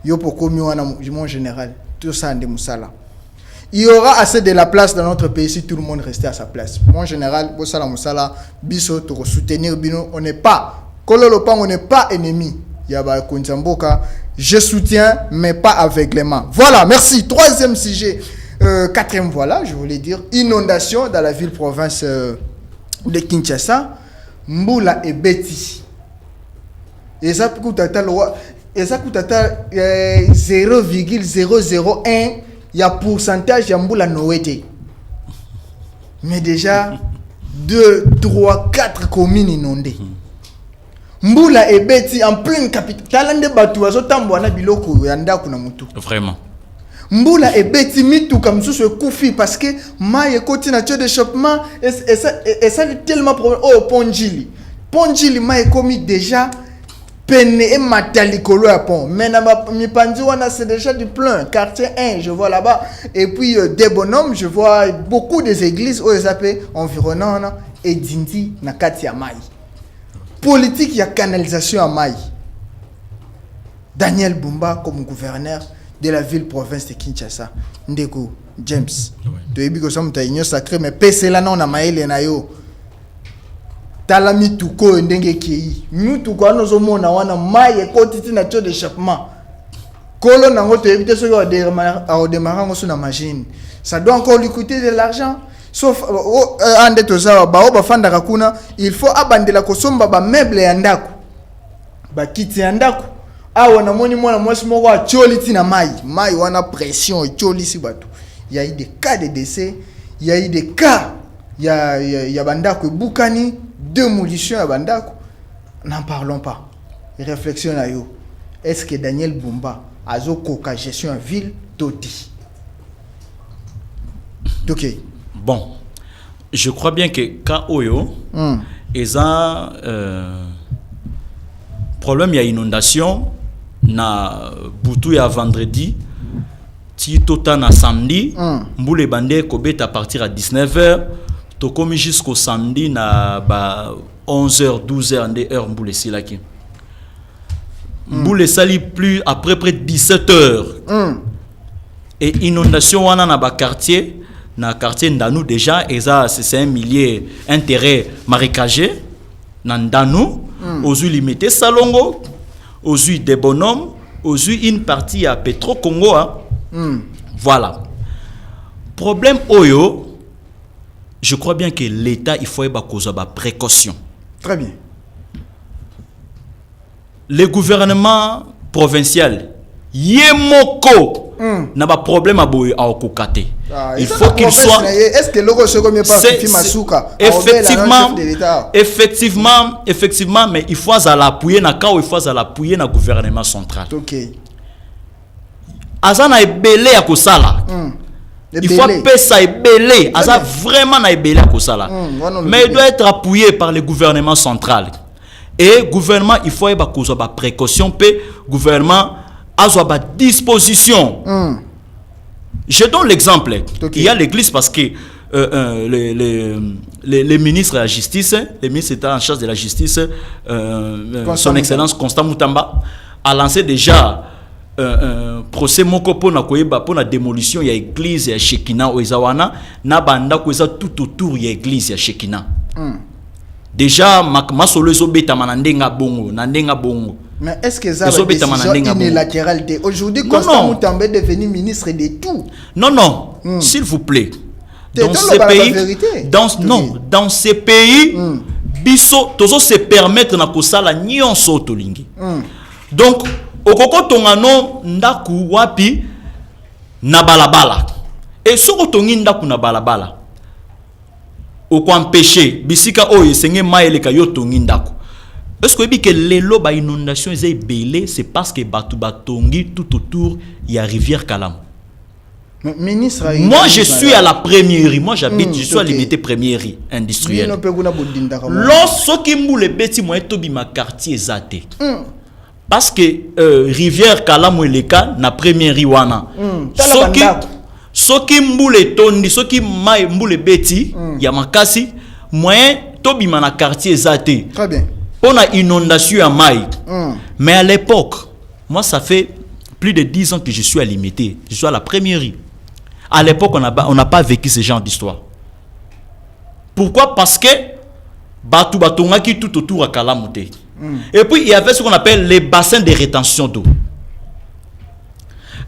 S4: Yo poko miwana mon général, tout ça ande musala. Il y aura assez de la place dans notre pays si tout le monde restait à sa place. Mon général, Bossala Moussala, Bisso, pour soutenir Bino, on n'est pas, Kololopan, on n'est pas ennemi. Yaba Kunzamboka, je soutiens, mais pas aveuglément. Voilà, merci. Troisième sujet, quatrième, voilà, je voulais dire, inondation dans la ville-province de Kinshasa, Mboula et Beti. Et ça coûte à 0,001. Il y a pourcentage de Mboula Noété. Mais déjà, 2, 3, 4 communes inondées. Mboula et Beti en pleine capitale. Talande Batou, Azotambo, Anabiloko, Yanda Kunamutu.
S5: Vraiment.
S4: Mboula et Beti, Mitou, comme ça, se Koufi, parce que Maïe continue de chopement, et ça est tellement problème. Oh, Ponjili. Ponjili, Maïe commis déjà. Pene et Matalikolo à pont. Mais c'est déjà du plein. Quartier 1, je vois là-bas. Et puis des bonhommes, je vois beaucoup des églises où ils appellent environnant et Dindi Nakati à Maï. Politique, il y a canalisation à Maï. Daniel Bumba comme gouverneur de la ville-province de Kinshasa. Ndeko James. Tu es bien que ça me union sacré, mais PC là non, on a Maï les nayo. Tala mituko ndenge kei mituko anozo mona wana maye kotiti na tio d'échappement kolo nango te éviter ce au démarrant sur la machine ça doit encore lui coûter de l'argent sauf ande toza ba bafanda kakuna il faut abandela kosomba ba meuble ya ndako ba kiti ya ndako awa na moni mwana mwasi moko a choliti na mai wana pression choli si bato il y a eu des cas de décès il y a eu des cas il y a bandako bukani démolition à bandako n'en parlons pas. Réflexion à yo. Est-ce que Daniel Bumba a une gestion en ville toti? Ok.
S5: Bon, je crois bien que quand Oyo, ils ont problème, il y a inondation, na Boutou ya vendredi, ti tota na samedi, Mboule Bandé Kobet à partir à 19h, Tokomi jusqu'au samedi na 11h, 12h, en des heures Mboule Silaki. Mboule Sali plus après près de 17h. Et inondation wana na ba quartier. Dans le quartier Ndanou déjà, c'est un millier intérêt marécagé. Dans Ndanou, aux yeux limités Salongo, aux yeux des bonhommes, aux yeux une partie à Petro Congo. Voilà. Problème Oyo, je crois bien que l'État, il faut avoir précaution.
S4: Très bien. Le gouvernement provincial, Yemoko, n'a pas problème à Okokate.
S5: Il faut qu'il soit.
S4: Est-ce que l'Ogo se remet pas
S5: effectivement, mais il faut l'appuyer dans il faut l'appuyer dans le gouvernement central.
S4: Ok.
S5: Azana est belé à Kosala. Il faut payer ça est belé. Azana vraiment est belé à Kosala. Mais il doit être appuyé par le gouvernement central. Et gouvernement, il faut avoir précaution. Gouvernement a sa disposition. Je donne l'exemple. Okay. Il y a l'église parce que les ministres de la justice, les ministres étant en charge de la justice, son excellence Constant Moutamba, a lancé déjà un procès moko pour la démolition de l'église de Shekina au Izawana, na banda ko tout autour de l'église de Shekina. Déjà, ma solution beta manandenga bongo, nandenga bongo.
S4: Mais est-ce que ça va décision unilatérale? Aujourd'hui, Constant Moutamba est devenu ministre de tout.
S5: Non, s'il vous plaît. Dans ces pays, dans ces pays, biso tozo se permettre na kosala nyonso tolingi. Donc, okoko tongano ndaku wapi na balabala. Et soko tongi ndaku na balabala. Oko empêcher bisika oyo senge maeleka yo tongi ndaku. Est-ce que les lots d'inondation est belé, c'est parce que Batu Batongi tout autour il y a rivière Kalam.
S4: Ministre,
S5: moi je suis à la première, moi j'habite, je suis à limité première industrielle. Lorsque les bêtis moi tobi ma quartier zate. Parce que rivière Kalam ou le cas na première wana. Soki mboule tondi, soki mai mboule bêtis, ya makasi, moi tobi ma quartier zate.
S4: Très bien.
S5: On a inondation à Maï. Mais à l'époque, moi ça fait plus de 10 ans que je suis à limité. Je suis à la première. À l'époque, on n'a pas vécu ce genre d'histoire. Pourquoi? Parce que Batu Batonga qui tout autour à Kalamoute. Et puis il y avait ce qu'on appelle les bassins de rétention d'eau.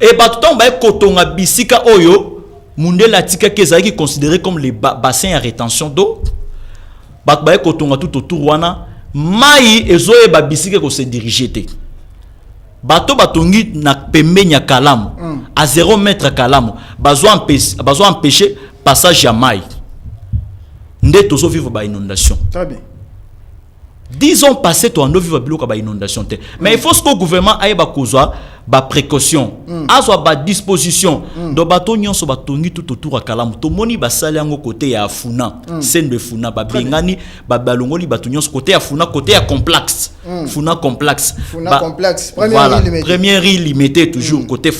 S5: Et Batu Tomba Kotonga Bisika Oyo, Mundela Tika Keza qui est considéré comme les bassins à rétention d'eau. Batu Kotonga tout autour wana. Mai ezoe ba bisika ko se diriger te. Bato batongi na pembe nya Kalamu à 0 mètre Kalamu bazo empêcher passage à mai. Nde tozo vivre ba inondation.
S4: Très bien.
S5: 10 ans passés to ando vivre biloko ba inondation te. Mais il faut que le gouvernement aille ba kozwa ba précaution, azwa ba disposition. Do bato nyonso batongi tout autour à Kalamu. To moni ba sali yango côté ya Funa, scène de Funa ba bengani ba balongoli bato nyonso côté ya Funa, côté ya complexe. Funa complexe.
S4: Funa complexe.
S5: Première île limitée toujours côté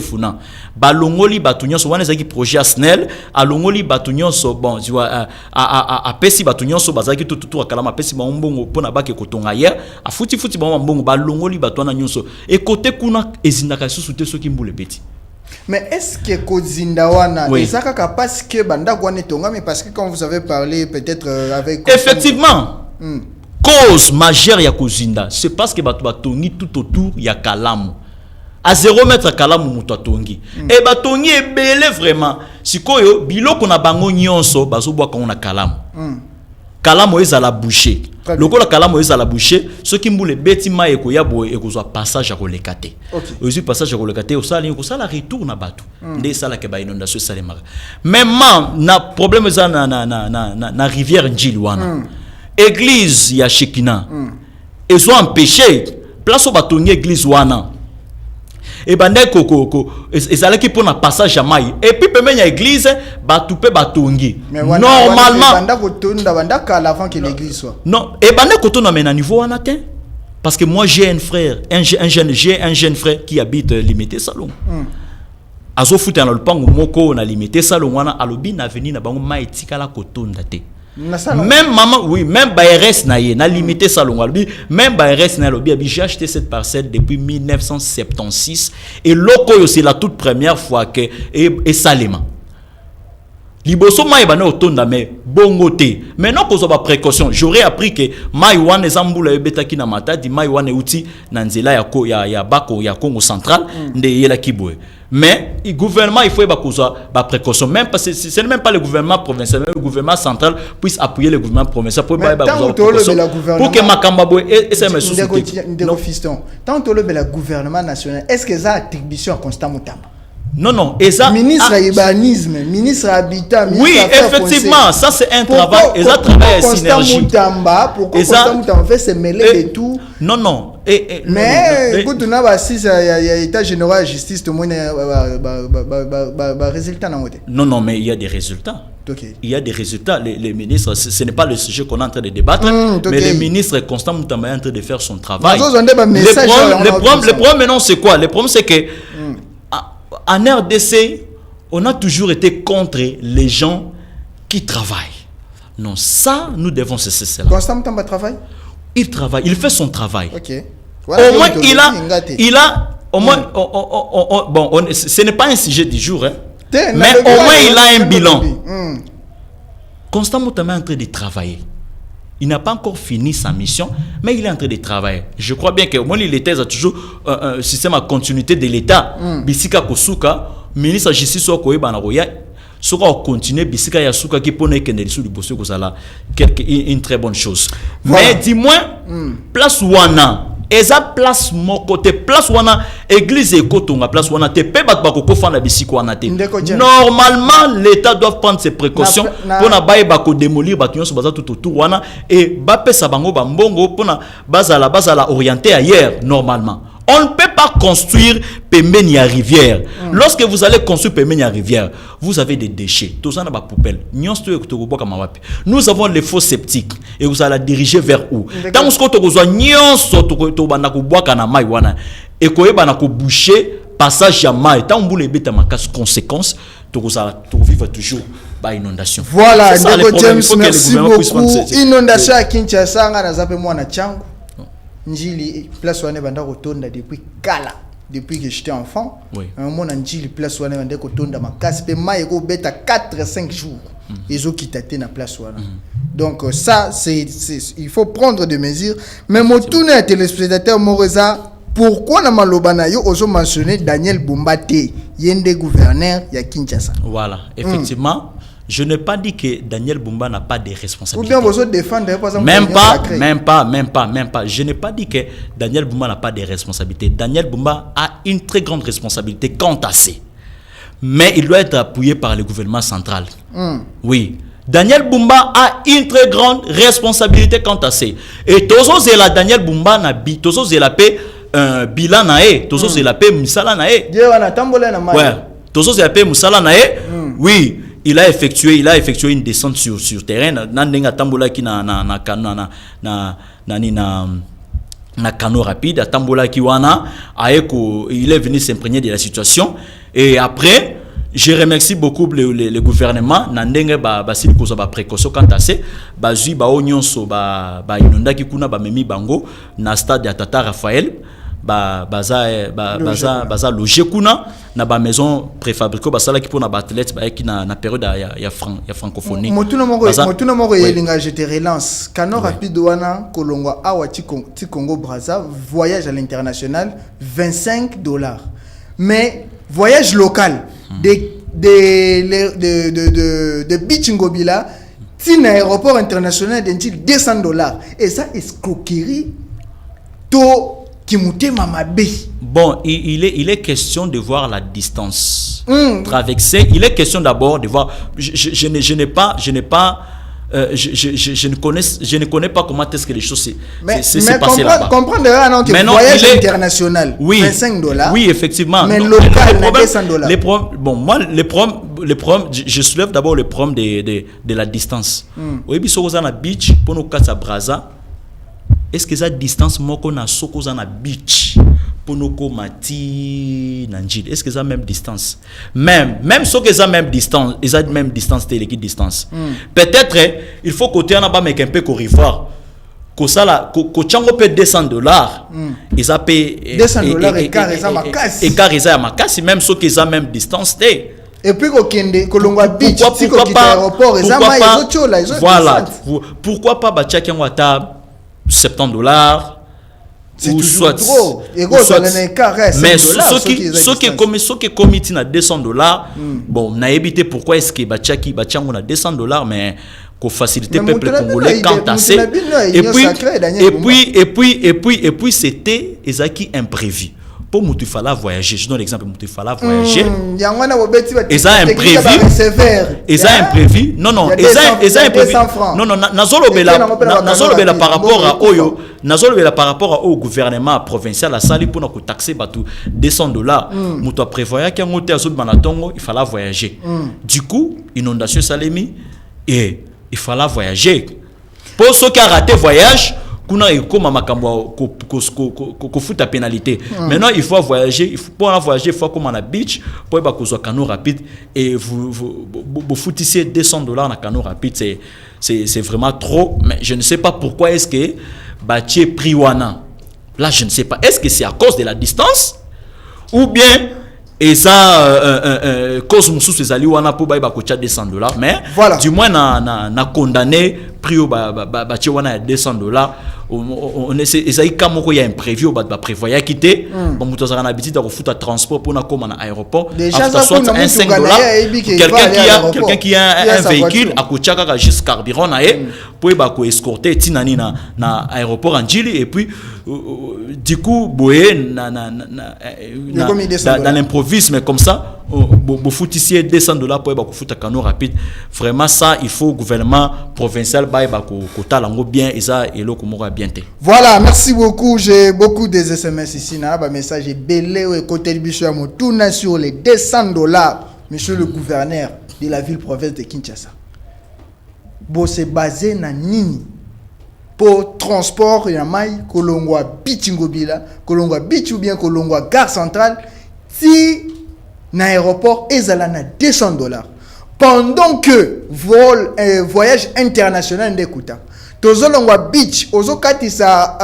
S5: Funa. Balongoli bato nyonso wana zaki projet à SNEL, alongoli bato nyonso bon, tu vois a pesi bato nyonso bazaki tout autour à Kalamu, pesi ba mbongo pona ba ke kotonga hier, a futi ba mbongo balongoli bato na nyonso. Et côté kuna ezindaka sous-souté ceux qui mboule petit.
S4: Mais est-ce que Kozindawana est ça parce que banda kwane tonga, mais parce que quand vous avez parlé peut-être avec
S5: effectivement cause majeure ya Kozinda c'est parce que batu batongi tout autour ya Kalamu à 0 mètre Kalamu muto tongi et batongi est belé vraiment sikoyo biloko na bango nyonso bazobwa ko na Kalamu. Kalamu est à la bouchée. Le coup la Kalamu est à la bouchée. Ceux qui mboule beti ma eko ya boye eko zo passage à kolekate. Aussi passage à kolekate au sali ko sala retour na batu. Ndé sala ke ba inondation salema. Même na problème za na rivière Njili wana. Église ya Shekina. ils ont empêché place au batongi église wana et bande koko ezala ki pour na passage à mai et puis pemenya église batu pe batongi normalement
S4: banda kotonda banda kala avant que l'église soit
S5: non et bande kotonda mais na niveau wana te parce que moi j'ai un frère un jeune frère qui habite limité salon azo futa na lupango moko na limité salon wana alobi na venir na bango mai tikala kotonda te même maman oui même BRS na ye na limité salon alobi même BRS na alobi j'ai acheté cette parcelle depuis 1976 et loko c'est la toute première fois que et Salema liboso mai bana otonda mais bongo te maintenant ko ba précaution j'aurais appris que mai wana ezambula ebeta ki na matadi mai wana uti na nzela ya bako ya Congo central nde yela kibwe mais le gouvernement il faut ba précaution même parce que c'est même pas le gouvernement provincial mais le gouvernement central puisse appuyer le gouvernement provincial pour que makamba boy et ça me
S4: fiston tant que le gouvernement national est-ce que ça attribution à Constant Mutamba
S5: non et ça
S4: ministre urbanisme ministre habitat
S5: oui effectivement ça c'est un travail et ça travaille synergie
S4: pour Constant Mutamba fait se mêler de tout
S5: non
S4: mais écoute on a assise à état général de justice tout le monde résultat
S5: non mais il y a des résultats.
S4: Okay.
S5: Il y a des résultats. Les ministres, ce n'est pas le sujet qu'on est en train de débattre, mais le ministre Constant Mutamba est en train de faire son travail. Le problème maintenant c'est quoi? Le problème c'est que en RDC, on a toujours été contre les gens qui travaillent. Non, ça, nous devons cesser cela.
S4: Constant Mutamba travaille? Il
S5: travaille, il fait son travail.
S4: Ok.
S5: Voilà, au moins, il a, au moins, ce n'est pas un sujet du jour, hein. Mais au moins il a un bilan. Constant Mutamba est en train de travailler. Il n'a pas encore fini sa mission, mais il est en train de travailler. Je crois bien que moi il était toujours un système à continuité de l'État. Bisika Kosuka, ministre de justice Okoye Banaroya, sera continuer Bisika Yasuka qui pone Kendeli sous le bosso Kosala, une très bonne chose. Voilà. Mais dis-moi, place Wana. Eza place mon côté place wana église et kotonga place wana te pe bat bakoko fana bisiko wana te normalement l'état doit prendre ses précautions pour na baye bako démolir batunyo so baza tout autour wana et ba pesa bango ba mbongo pour na bazala orienté ailleurs normalement. On ne peut pas construire pembeni à rivière. Lorsque vous allez construire pembeni à rivière, vous avez des déchets. Tout ça n'a pas poubelle. Nous avons les faux sceptiques et vous allez la diriger vers où? Tant que vous avez et que boucher passage à maille. Tant que vous avez des conséquences, vous allez vivre toujours par inondation.
S4: Voilà, James, merci beaucoup. Inondation à Kinshasa, on a zappé moi na Tchango. Njili place wane banda kotonda depuis que j'étais enfant. Un moment njili place wane banda kotonda makasi pe mai ko beta 4-5 jours. Ils ont quitté na place wana. Donc ça c'est il faut prendre des mesures. Mais mon tourné à téléspectateur Moreza, pourquoi na malobana yo ozo mentionner Daniel Bumbate, yende gouverneur ya Kinshasa.
S5: Voilà, effectivement. Je n'ai pas dit que Daniel Bumba n'a pas de responsabilités.
S4: Ou bien vous défendez par exemple.
S5: Même pas. Je n'ai pas dit que Daniel Bumba n'a pas de responsabilités. Daniel Bumba a une très grande responsabilité quant à ça. Mais il doit être appuyé par le gouvernement central. Oui. Daniel Bumba a une très grande responsabilité quant à ça. Et Tozo Zela Daniel Bumba n'a bi Tozo Zela paix bilan nae, Tozo Zela paix musala nae. Ouais. Tozo Zela paix musala nae. Oui. Il a effectué une descente sur terrain. Nandenga tambola qui na cano rapide. Tambola qui wana aeko il est venu s'imprégner de la situation. Et après, je remercie beaucoup le gouvernement. Nandenga basili koza ba précaution quant à ça. Bazui ba onyonso ba inonda ki kuna ba memi bango na stade ya Tata Raphaël. Baza loger kuna na ba maison préfabriquée basala ki pona ba athlète ba ki na période ya francophonie
S4: motuna moko yelinga je te relance cano rapide wana kolongwa awa ti Congo Brazza voyage à l'international $25 mais voyage local de Bichingobila ti na aéroport international de $200 et ça escroquerie to.
S5: Bon, il est question de voir la distance traversée. Il est question d'abord de voir. Je n'ai pas je ne connais pas comment est-ce que les choses
S4: s'est
S5: passé là-bas.
S4: Comprendre non, que voyage international,
S5: oui,
S4: $25.
S5: Oui, effectivement.
S4: Mais local, $200.
S5: Bon, moi, les problèmes, je soulève d'abord le problème de la distance. Oui, puis on a beach pour nous casser à Braza. Est-ce que ça distance moi qu'on a sokoza na beach pour nous comati nanjil? Est-ce que ça même distance? Même ce que ça même distance, ils ont même distance telle qui distance. Peut-être il faut côté on a pas mais un peu corrivoir. Que ça là, que chango paie $200, ils a payé
S4: $200 et car ils a ma casse.
S5: Et car ils a ma casse, même ce qu'ils ont même distance telle.
S4: Et puis Kolongwa Beach,
S5: pourquoi pas
S4: voilà.
S5: Pourquoi pas bacha qui ngwata $70
S4: ou soit trop.
S5: Mais ceux qui commettent na $200, bon, n'a évité pourquoi est-ce que bachaki bachango na $200, mais qu'on facilite le peuple congolais quand assez. Et puis c'était ezaki imprévu. Pour nous, il fallait voyager. Je donne l'exemple, il fallait voyager. Ils ont imprévu. Non, ils ont imprévu. Non, nazolobela par rapport à Oyo, nazolobela par rapport au gouvernement provincial, la salle pour nous taxer $200. Mouto prévoyait qu'un hôtel à Banatongo, il fallait voyager. Du coup, inondation salemi et il fallait voyager. Pour ceux qui ont raté voyage, ko futa pénalité. Maintenant il faut voyager, pour voyager il faut comme à la beach pour ba ko canot rapide et vous foutissiez $200 na canot rapide, c'est vraiment trop. Mais je ne sais pas pourquoi est-ce que bâtier priwana là, je ne sais pas, est-ce que c'est à cause de la distance ou bien et ça cause mususu ezali wana po ba ko cha $200, mais voilà. Du moins na condamné prio ba wana $200. On essaie ezali comme il y a imprévu ba prévoyait quitter bon muto za na habitude de foutre transport pour na comme na aéroport soit un $5 quelqu'un qui a un véhicule a kocha kaka juste carburant na pour ba ko escorter tinani na aéroport Anjili et puis du coup boé dans l'improvisme comme ça vous foutissiez $200 pour ba ko foutre canot rapide. Vraiment ça il faut gouvernement provincial ba ko talango bien et ça et lo ko mo bien.
S4: Voilà, merci beaucoup. J'ai beaucoup des SMS ici. N'a pas message belé ou contribution à mon tourne sur les $200, monsieur le gouverneur de la ville province de Kinshasa. Bon, c'est basé na nini pour transport ya mai Kolongwa Beach ngobila, Kolongwa Beach ou bien Kolongwa gare centrale si na aéroport ezala na $200 pendant que voyage international ndekuta. Tozolongwa beach, ozokatisa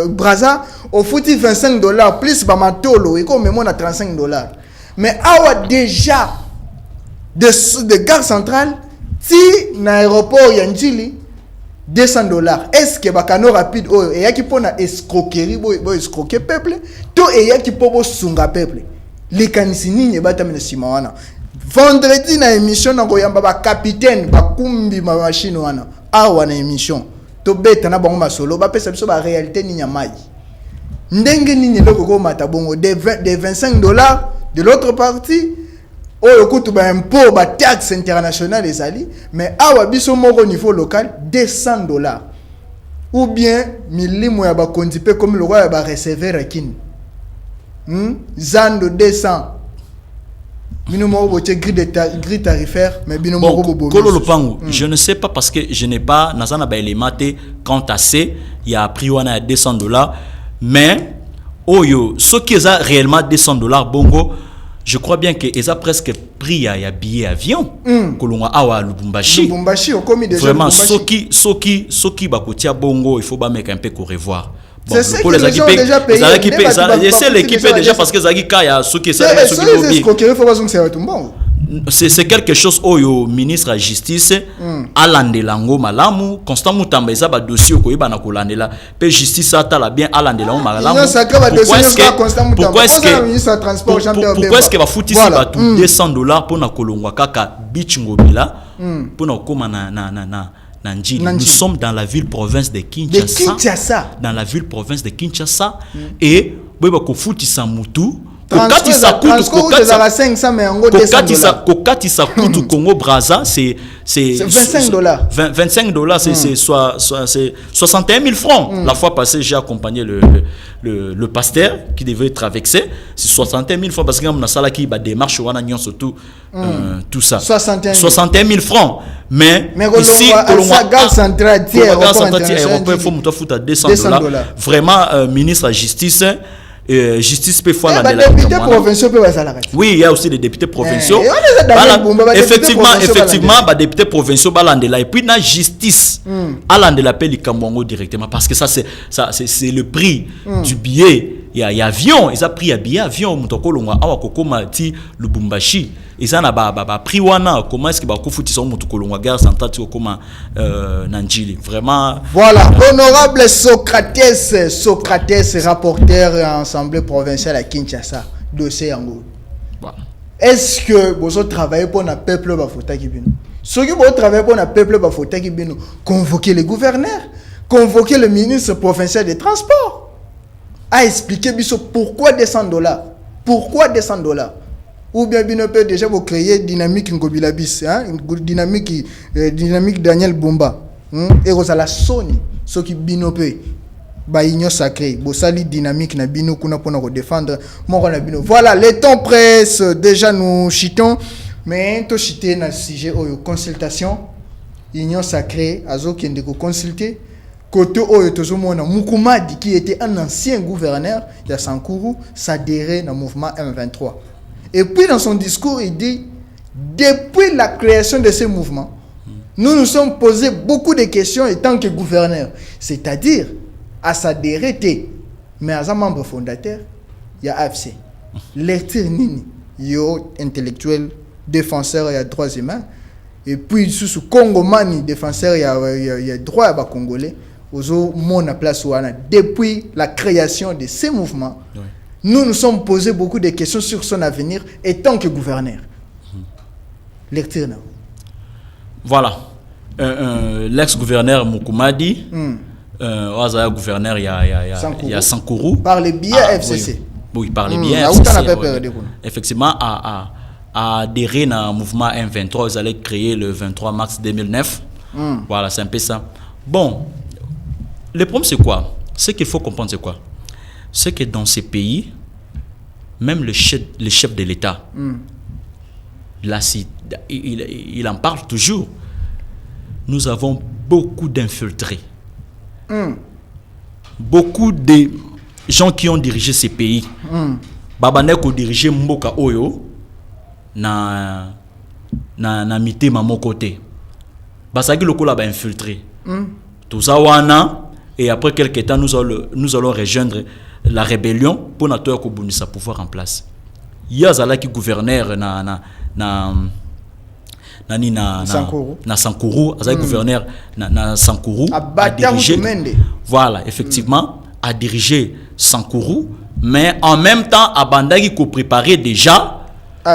S4: Braza, au fouti $25 plus bamatolo, et comme même on a $35. Mais awa déjà de gare centrale, si na aéroport Yanjili $200. Est-ce que bakano rapide oyo et yaki pona escroquerie bo escroquer peuple, to et yaki pobo sunga peuple. Les kanisini ne batamena simawana. Vendredi na émission na koyamba ba capitaine bakumbi ma machine wana. Awa na émission to beta na bango masolo ba pesa biso ba réalité ni nyamai ndenge nini loko ko mata bongo de $25 de l'autre partie oyo kutu ba impôt ba taxe internationale ezali mais awa biso moko niveau local $200 ou bien milimo ya ba kondipe comme le roi ya ba receveur akini zando 200 gris tarifaire mais
S5: je ne sais pas parce que je n'ai pas nazana ba élémenté quant à c'est il y a pris wana $200 mais oyo ce qui est réellement $200 bongo je crois bien que ils a presque pris à billet avion kolonga awa Lubumbashi
S4: au commis déjà
S5: vraiment ce qui ba kotia bongo il faut ba mettre un peu qu'on revoir.
S4: Bon, c'est pour les équipes déjà payé.
S5: C'est l'équipe déjà parce que Zagi Kaya, ce qui c'est quelque chose au ministre de la justice alande lango malamu constant mutamba eza ba dossier ko yeba na kolandela pe justice atala bien alande lango malamu pourquoi est-ce que va fouti si ba $200 pour na kolongwa kaka beach ngobila pour na koma na nous sommes dans la ville province de Kinshasa. Dans la ville province de Kinshasa et boba ko futi sa mutu kokatisa kutu Congo Brazza c'est
S4: $25.
S5: $25 c'est 61 000 francs. La fois passée j'ai accompagné le pasteur qui devait traverser, c'est 61 000 francs parce que na sala qui ba démarche wana nyon surtout tout ça 61 000 francs mais ici
S4: Gare centrale
S5: il faut muto futa $200 vraiment ministre de la justice justice peut faire
S4: la députés provinciaux peuvent
S5: oui, il y a aussi des députés provinciaux. Effectivement, les députés provinciaux et puis la justice la paie les directement parce que ça c'est le prix du billet. Il y a avion, ils ont pris un billet avion mutokolo awa kokoma ti Lubumbashi. Ils ont pris wana comment est-ce que ba kufuti so mutokolo gare centrale ti kokoma Nanjili. Vraiment.
S4: Voilà, honorable Socrates rapporteur assemblée provinciale à Kinshasa, dossier yango. Voilà. Est-ce que vous travaillez pour un peuple bafota kibino? Ceux qui vont travailler pour un peuple bafota kibino, convoquer les gouverneurs, convoquer le ministre provincial des Transports. A expliqué pourquoi $200. Pourquoi $200? Ou bien bino peut déjà vous créer dynamique Ngobilabis, dynamique Daniel Bumba. Et vous allez sonner ce qui bino peut. Union sacrée, Bossali dynamique na bino kuna pour défendre mon na bino. Voilà, les temps presse, déjà nous chitons, mais to chiter na sujet au consultation. Union sacrée, azo qui ndeko consulter. Côté Oyo Tozomona Mukumadi, qui était un ancien gouverneur de Sankuru, s'adhérait au mouvement M23. Et puis dans son discours, il dit, depuis la création de ce mouvement, nous nous sommes posé beaucoup de questions en tant que gouverneur. C'est-à-dire, à s'adhérer, mais à un membre fondateur, il y a AFC. Lecture Nini, il y a intellectuel, défenseur et droits humains. Et puis, sous Congo Mani, défenseur, il y a droit à Congolais. Depuis la création de ces mouvements, oui. Nous nous sommes posé beaucoup de questions sur son avenir en tant que gouverneur. Lecture.
S5: Voilà. L'ex-gouverneur Mukumadi, gouverneur, il y a Sankuru.
S4: Par les billets FCC.
S5: Oui, par les billets FCC. Effectivement, a adhéré au mouvement M23. Ils allaient créer le 23 mars 2009. Voilà, c'est un peu ça. Bon. Le problème, c'est quoi? Ce qu'il faut comprendre, c'est quoi? C'est que dans ces pays, même le chef de l'État, là, il en parle toujours. Nous avons beaucoup d'infiltrés. Beaucoup de gens qui ont dirigé ces pays. Babanek a dirigé Mboka Oyo, na mité maman côté. Basaki loko là ba infiltré. Tout ça wana. Et après quelques temps, nous allons rejoindre la rébellion pour notre pouvoir en place. Il y a Zala qui gouverneur na Sankuru, gouverneur na Sankuru a dirigé. Voilà, effectivement, a dirigé Sankuru, mais en même temps, Abandagi ko préparé déjà.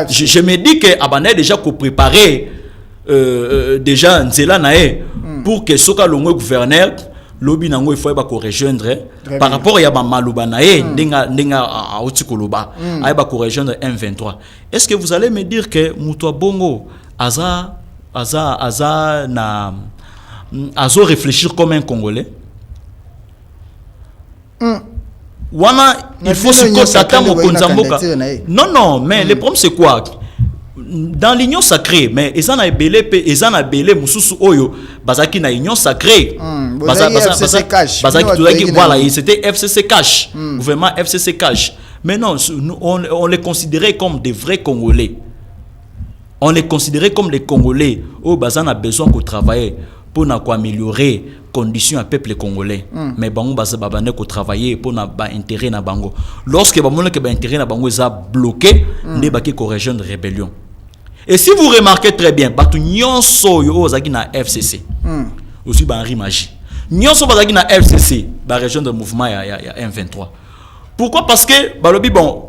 S5: Je me dis que Abandagi déjà ko préparé déjà Nzela nae pour que soka longo gouverneur lobby nango il faut ba ko rejoindre par rapport à ba maluba nae ndenga autikoloba ay ba ko rejoindre M23. Est-ce que vous allez me dire que Mutua Bongo azo réfléchir comme un Congolais? Wana il faut se constater mon konzamboka. Non, mais le problème c'est quoi? Dans l'union sacrée, mais ils en a belé mususu oyo bazaki na union sacrée.
S4: FCC cash.
S5: Voilà, c'était FCC cash. Gouvernement FCC cash. Mais non, on les considérait comme des vrais Congolais. On les considérait comme des Congolais. Oh, bazan a besoin de travailler pour améliorer les conditions du peuple congolais. Mais bango bazabane ko travailler pour na ba intérêt na bango. Lorsque bango ke ba intérêt na bango est bloqué, ne ba ki ko rejoindre rébellion. Et si vous remarquez très bien, batu nyonso yo ozaki na FCC. Aussi ba Henri Magie. Nyonso bazaki na FCC, ba rejoindre mouvement ya M23. Pourquoi? Parce que balobi bon,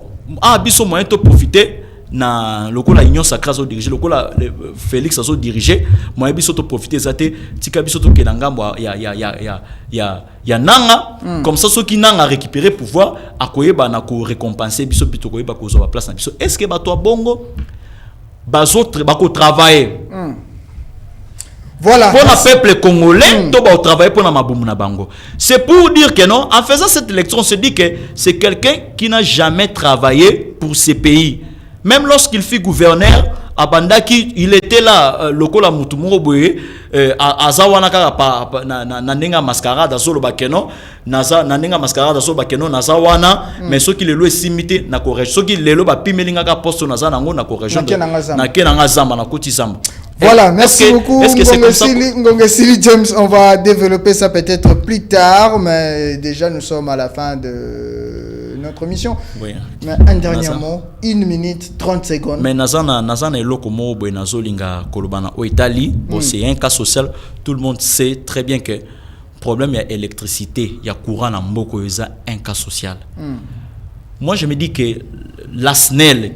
S5: biso moyen to profiter na lokola union sacrée zo diriger lokola Félix azo diriger moi biso to profiter zate tika biso to kelangambo ya nanga comme ça ceux qui nanga récupérer pouvoir akoyeba na ko récompenser biso pito koyeba ko zo ba place na biso est-ce que ba to bongo bazautres ba ko travailler
S4: voilà
S5: pour le peuple congolais to ba travailler pour na mabumu na bango. C'est pour dire que non, en faisant cette élection on se dit que c'est quelqu'un qui n'a jamais travaillé pour ce pays. Même lorsqu'il fut gouverneur à Bandaki, il était là lokola mutumuro boye azawana kaka na nenga mascarade azolo bakeno naza na nenga mascarade azolo bakeno nazawana mais ceux qui le lo simité na corrige ceux qui le lo ba pimelinga ka poste naza nango na corrige na kenanga zamba na koti zamba.
S4: Voilà, merci beaucoup. Ngongesili James, on va développer ça peut-être plus tard, mais déjà nous sommes à la fin de notre mission. Oui. Mais un dernier mot, 1 minute 30 secondes.
S5: Mais nazana eloko mo boy nazolinga kolobana au Italie, c'est un cas social, tout le monde sait très bien que problème il y a électricité, il y a courant en mboko eza un cas social. Moi je me dis que la SNEL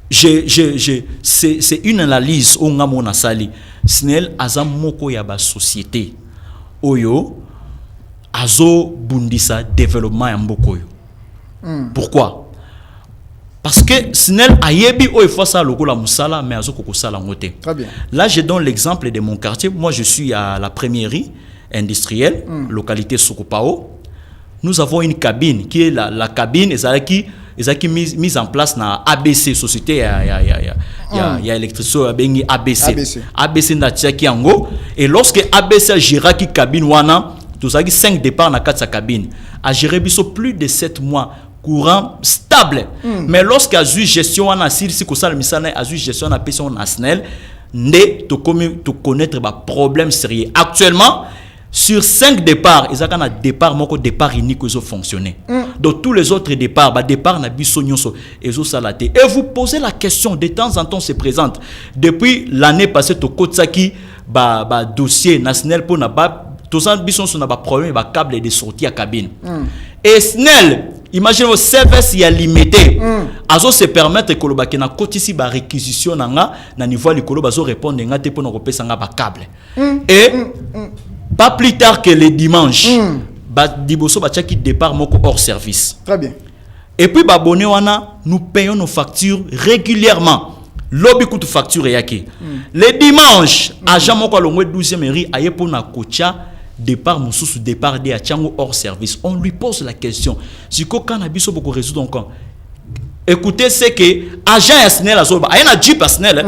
S5: c'est une analyse au ngamona sali SNEL azam moko ya ba société oyo azo bundisa développement ya mboko yo. Pourquoi? Parce que SNEL ayebi o fois ça lokola musala mais azo koko sala ngote.
S4: Très bien.
S5: Là je donne l'exemple de mon quartier. Moi je suis à la Premièrerie industrielle, localité Sokopao. Nous avons une cabine qui est la cabine qui mise en place na ABC société ya électricité bengi ABC na tiaki yango et lorsque ABC a géré qui cabine wana tous a 5 départs na 4 sa cabine a géré biso plus de 7 mois courant stable mais lorsque a eu gestion wana si ko sala misana a eu gestion na personne nationale ne to connaître ba problème sérieux actuellement. Sur 5 départs, ils ont un départ, mon départ unique qui ont fonctionné. Donc tous les autres départs, départ na biso nyonso ezo salaté. Et vous posez la question de temps en temps se présente. Depuis l'année passée to kotsaki dossier national pour na tous en biso na problème câble de sortie à cabine. Et SNEL, imaginez vos services y a limité. Azo se permettre que le na kotisi ba réquisition na niveau likolo bazo répondre ngate pour na kopesa nga ba câble. Et pas plus tard que le dimanche, Diboso Bachaki départ moko hors service.
S4: Très bien.
S5: Et puis babone wana, nous payons nos factures régulièrement. Lobby coûte facture yaki. Le dimanche, agent moko longwe 12e mairie aye pour na kocha départ mususu départ de achango hors service. On lui pose la question. Si ko kana biso boko résoudre encore. Écoutez, c'est que agent SNEL azoba, ayena jeep SNEL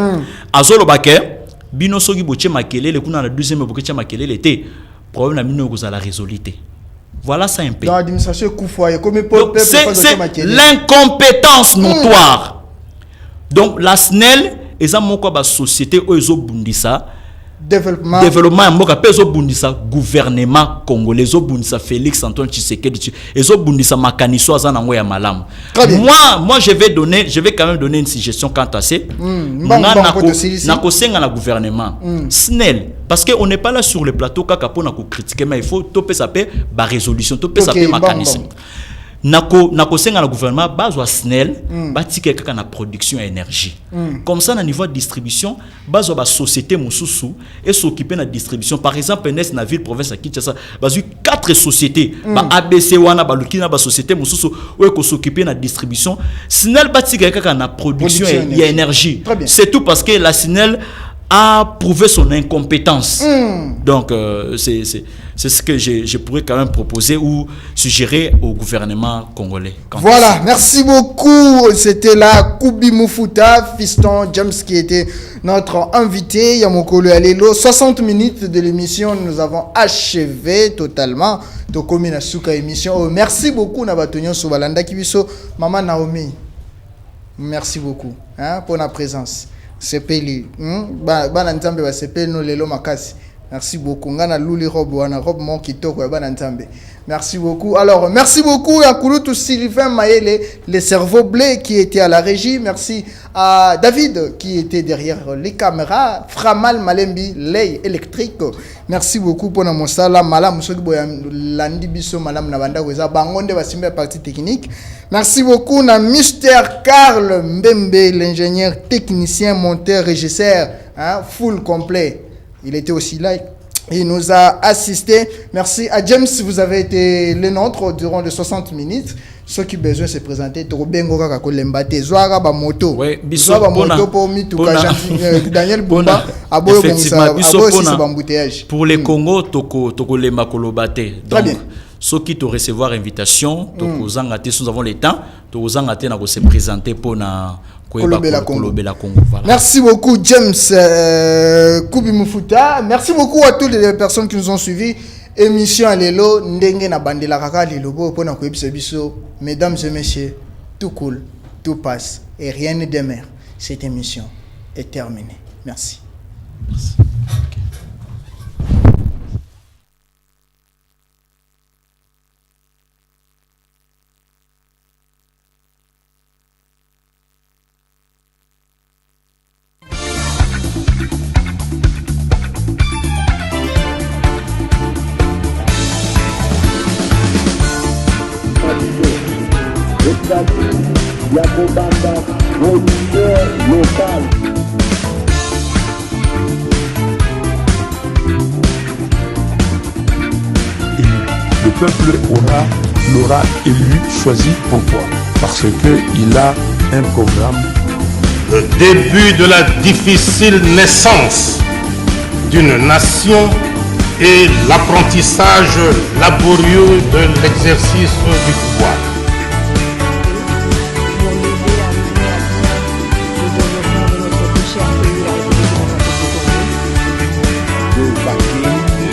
S5: azolo baké bino soki boche makelele kuna na 12e boche makelele té problème na bino ko la résolité. Voilà ça un peu.
S4: Dans l'administration Koufoye comme
S5: c'est l'incompétence notoire. Donc la SNEL eza moko ba société o ezo bundisa développement moko peso bundisa gouvernement congolais ezo bundisa Félix Antoine Tshisekedi ezo bundisa makaniso azana ngo ya malamu. Moi je vais quand même donner une suggestion quant à ça. Na ko senga na gouvernement SNEL parce que on n'est pas là sur le plateau kaka pour na ko critiquer mais il faut topé ça pe ba résolution topé ça pe mécanisme. Nako senga na gouvernement bazwa SNEL batike kaka na production énergie comme ça na niveau de distribution bazwa ba société mususu et s'occuper na distribution par exemple NS na ville province à Kinshasa bazwi 4 sociétés ba ABC wana ba lukina ba société mususu ou ko s'occuper na distribution SNEL batike kaka na production et énergie c'est tout parce que la SNEL a prouvé son incompétence. Donc c'est ce que je pourrais quand même proposer ou suggérer au gouvernement congolais.
S4: Voilà, merci beaucoup. C'était là Koubi Moufuta, fiston James qui était notre invité. Yamokolo Alelo, 60 minutes de l'émission, nous avons achevé totalement. Tokomi na suka émission. Merci beaucoup Nabatonyo Soubalanda Kibiso, Maman Naomi. Merci beaucoup pour la présence. C'est peli. Ba nzambe ba sepeli no lelo makasi. Merci beaucoup. Ngana Luli Rob, Rob Mon Kitoko, merci beaucoup. Alors, merci beaucoup à Kouloutou Sylvain Maëlle, les cerveaux blés qui étaient à la régie. Merci à David qui était derrière les caméras. Framal Malembi, l'œil électrique. Merci beaucoup pour mon salam. Malam Landi Bisso, Malam Nabanda, Bangonde Basimbe, partie technique. Merci beaucoup à Mister Karl Mbembe, l'ingénieur technicien, monteur, régisseur, full complet. Il était aussi là. Il nous a assisté. Merci à James, vous avez été les nôtres durant les 60 minutes. Ceux qui ont besoin de se présenter, Daniel Bumba,
S5: pour les Congo, toko le makolobate. Donc, ceux qui te recevoir invitation, nous avons le temps, nous se présenter pour
S4: Kolobela Congo. Voilà. Merci beaucoup James Koubi Mufuta. Merci beaucoup à toutes les personnes qui nous ont suivis. Émission Lelo Ndenge na Bandela Kaka Lelo pour mesdames et messieurs, tout cool, tout passe et rien ne demeure. Cette émission est terminée. Merci.
S5: Merci.
S6: Yakobanda, producteur local.
S1: Le peuple l'aura élu, choisi. Pourquoi? Parce qu'il a un programme.
S2: Le début de la difficile naissance d'une nation et l'apprentissage laborieux de l'exercice du pouvoir.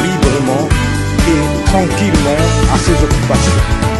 S3: Librement et tranquillement à ses occupations.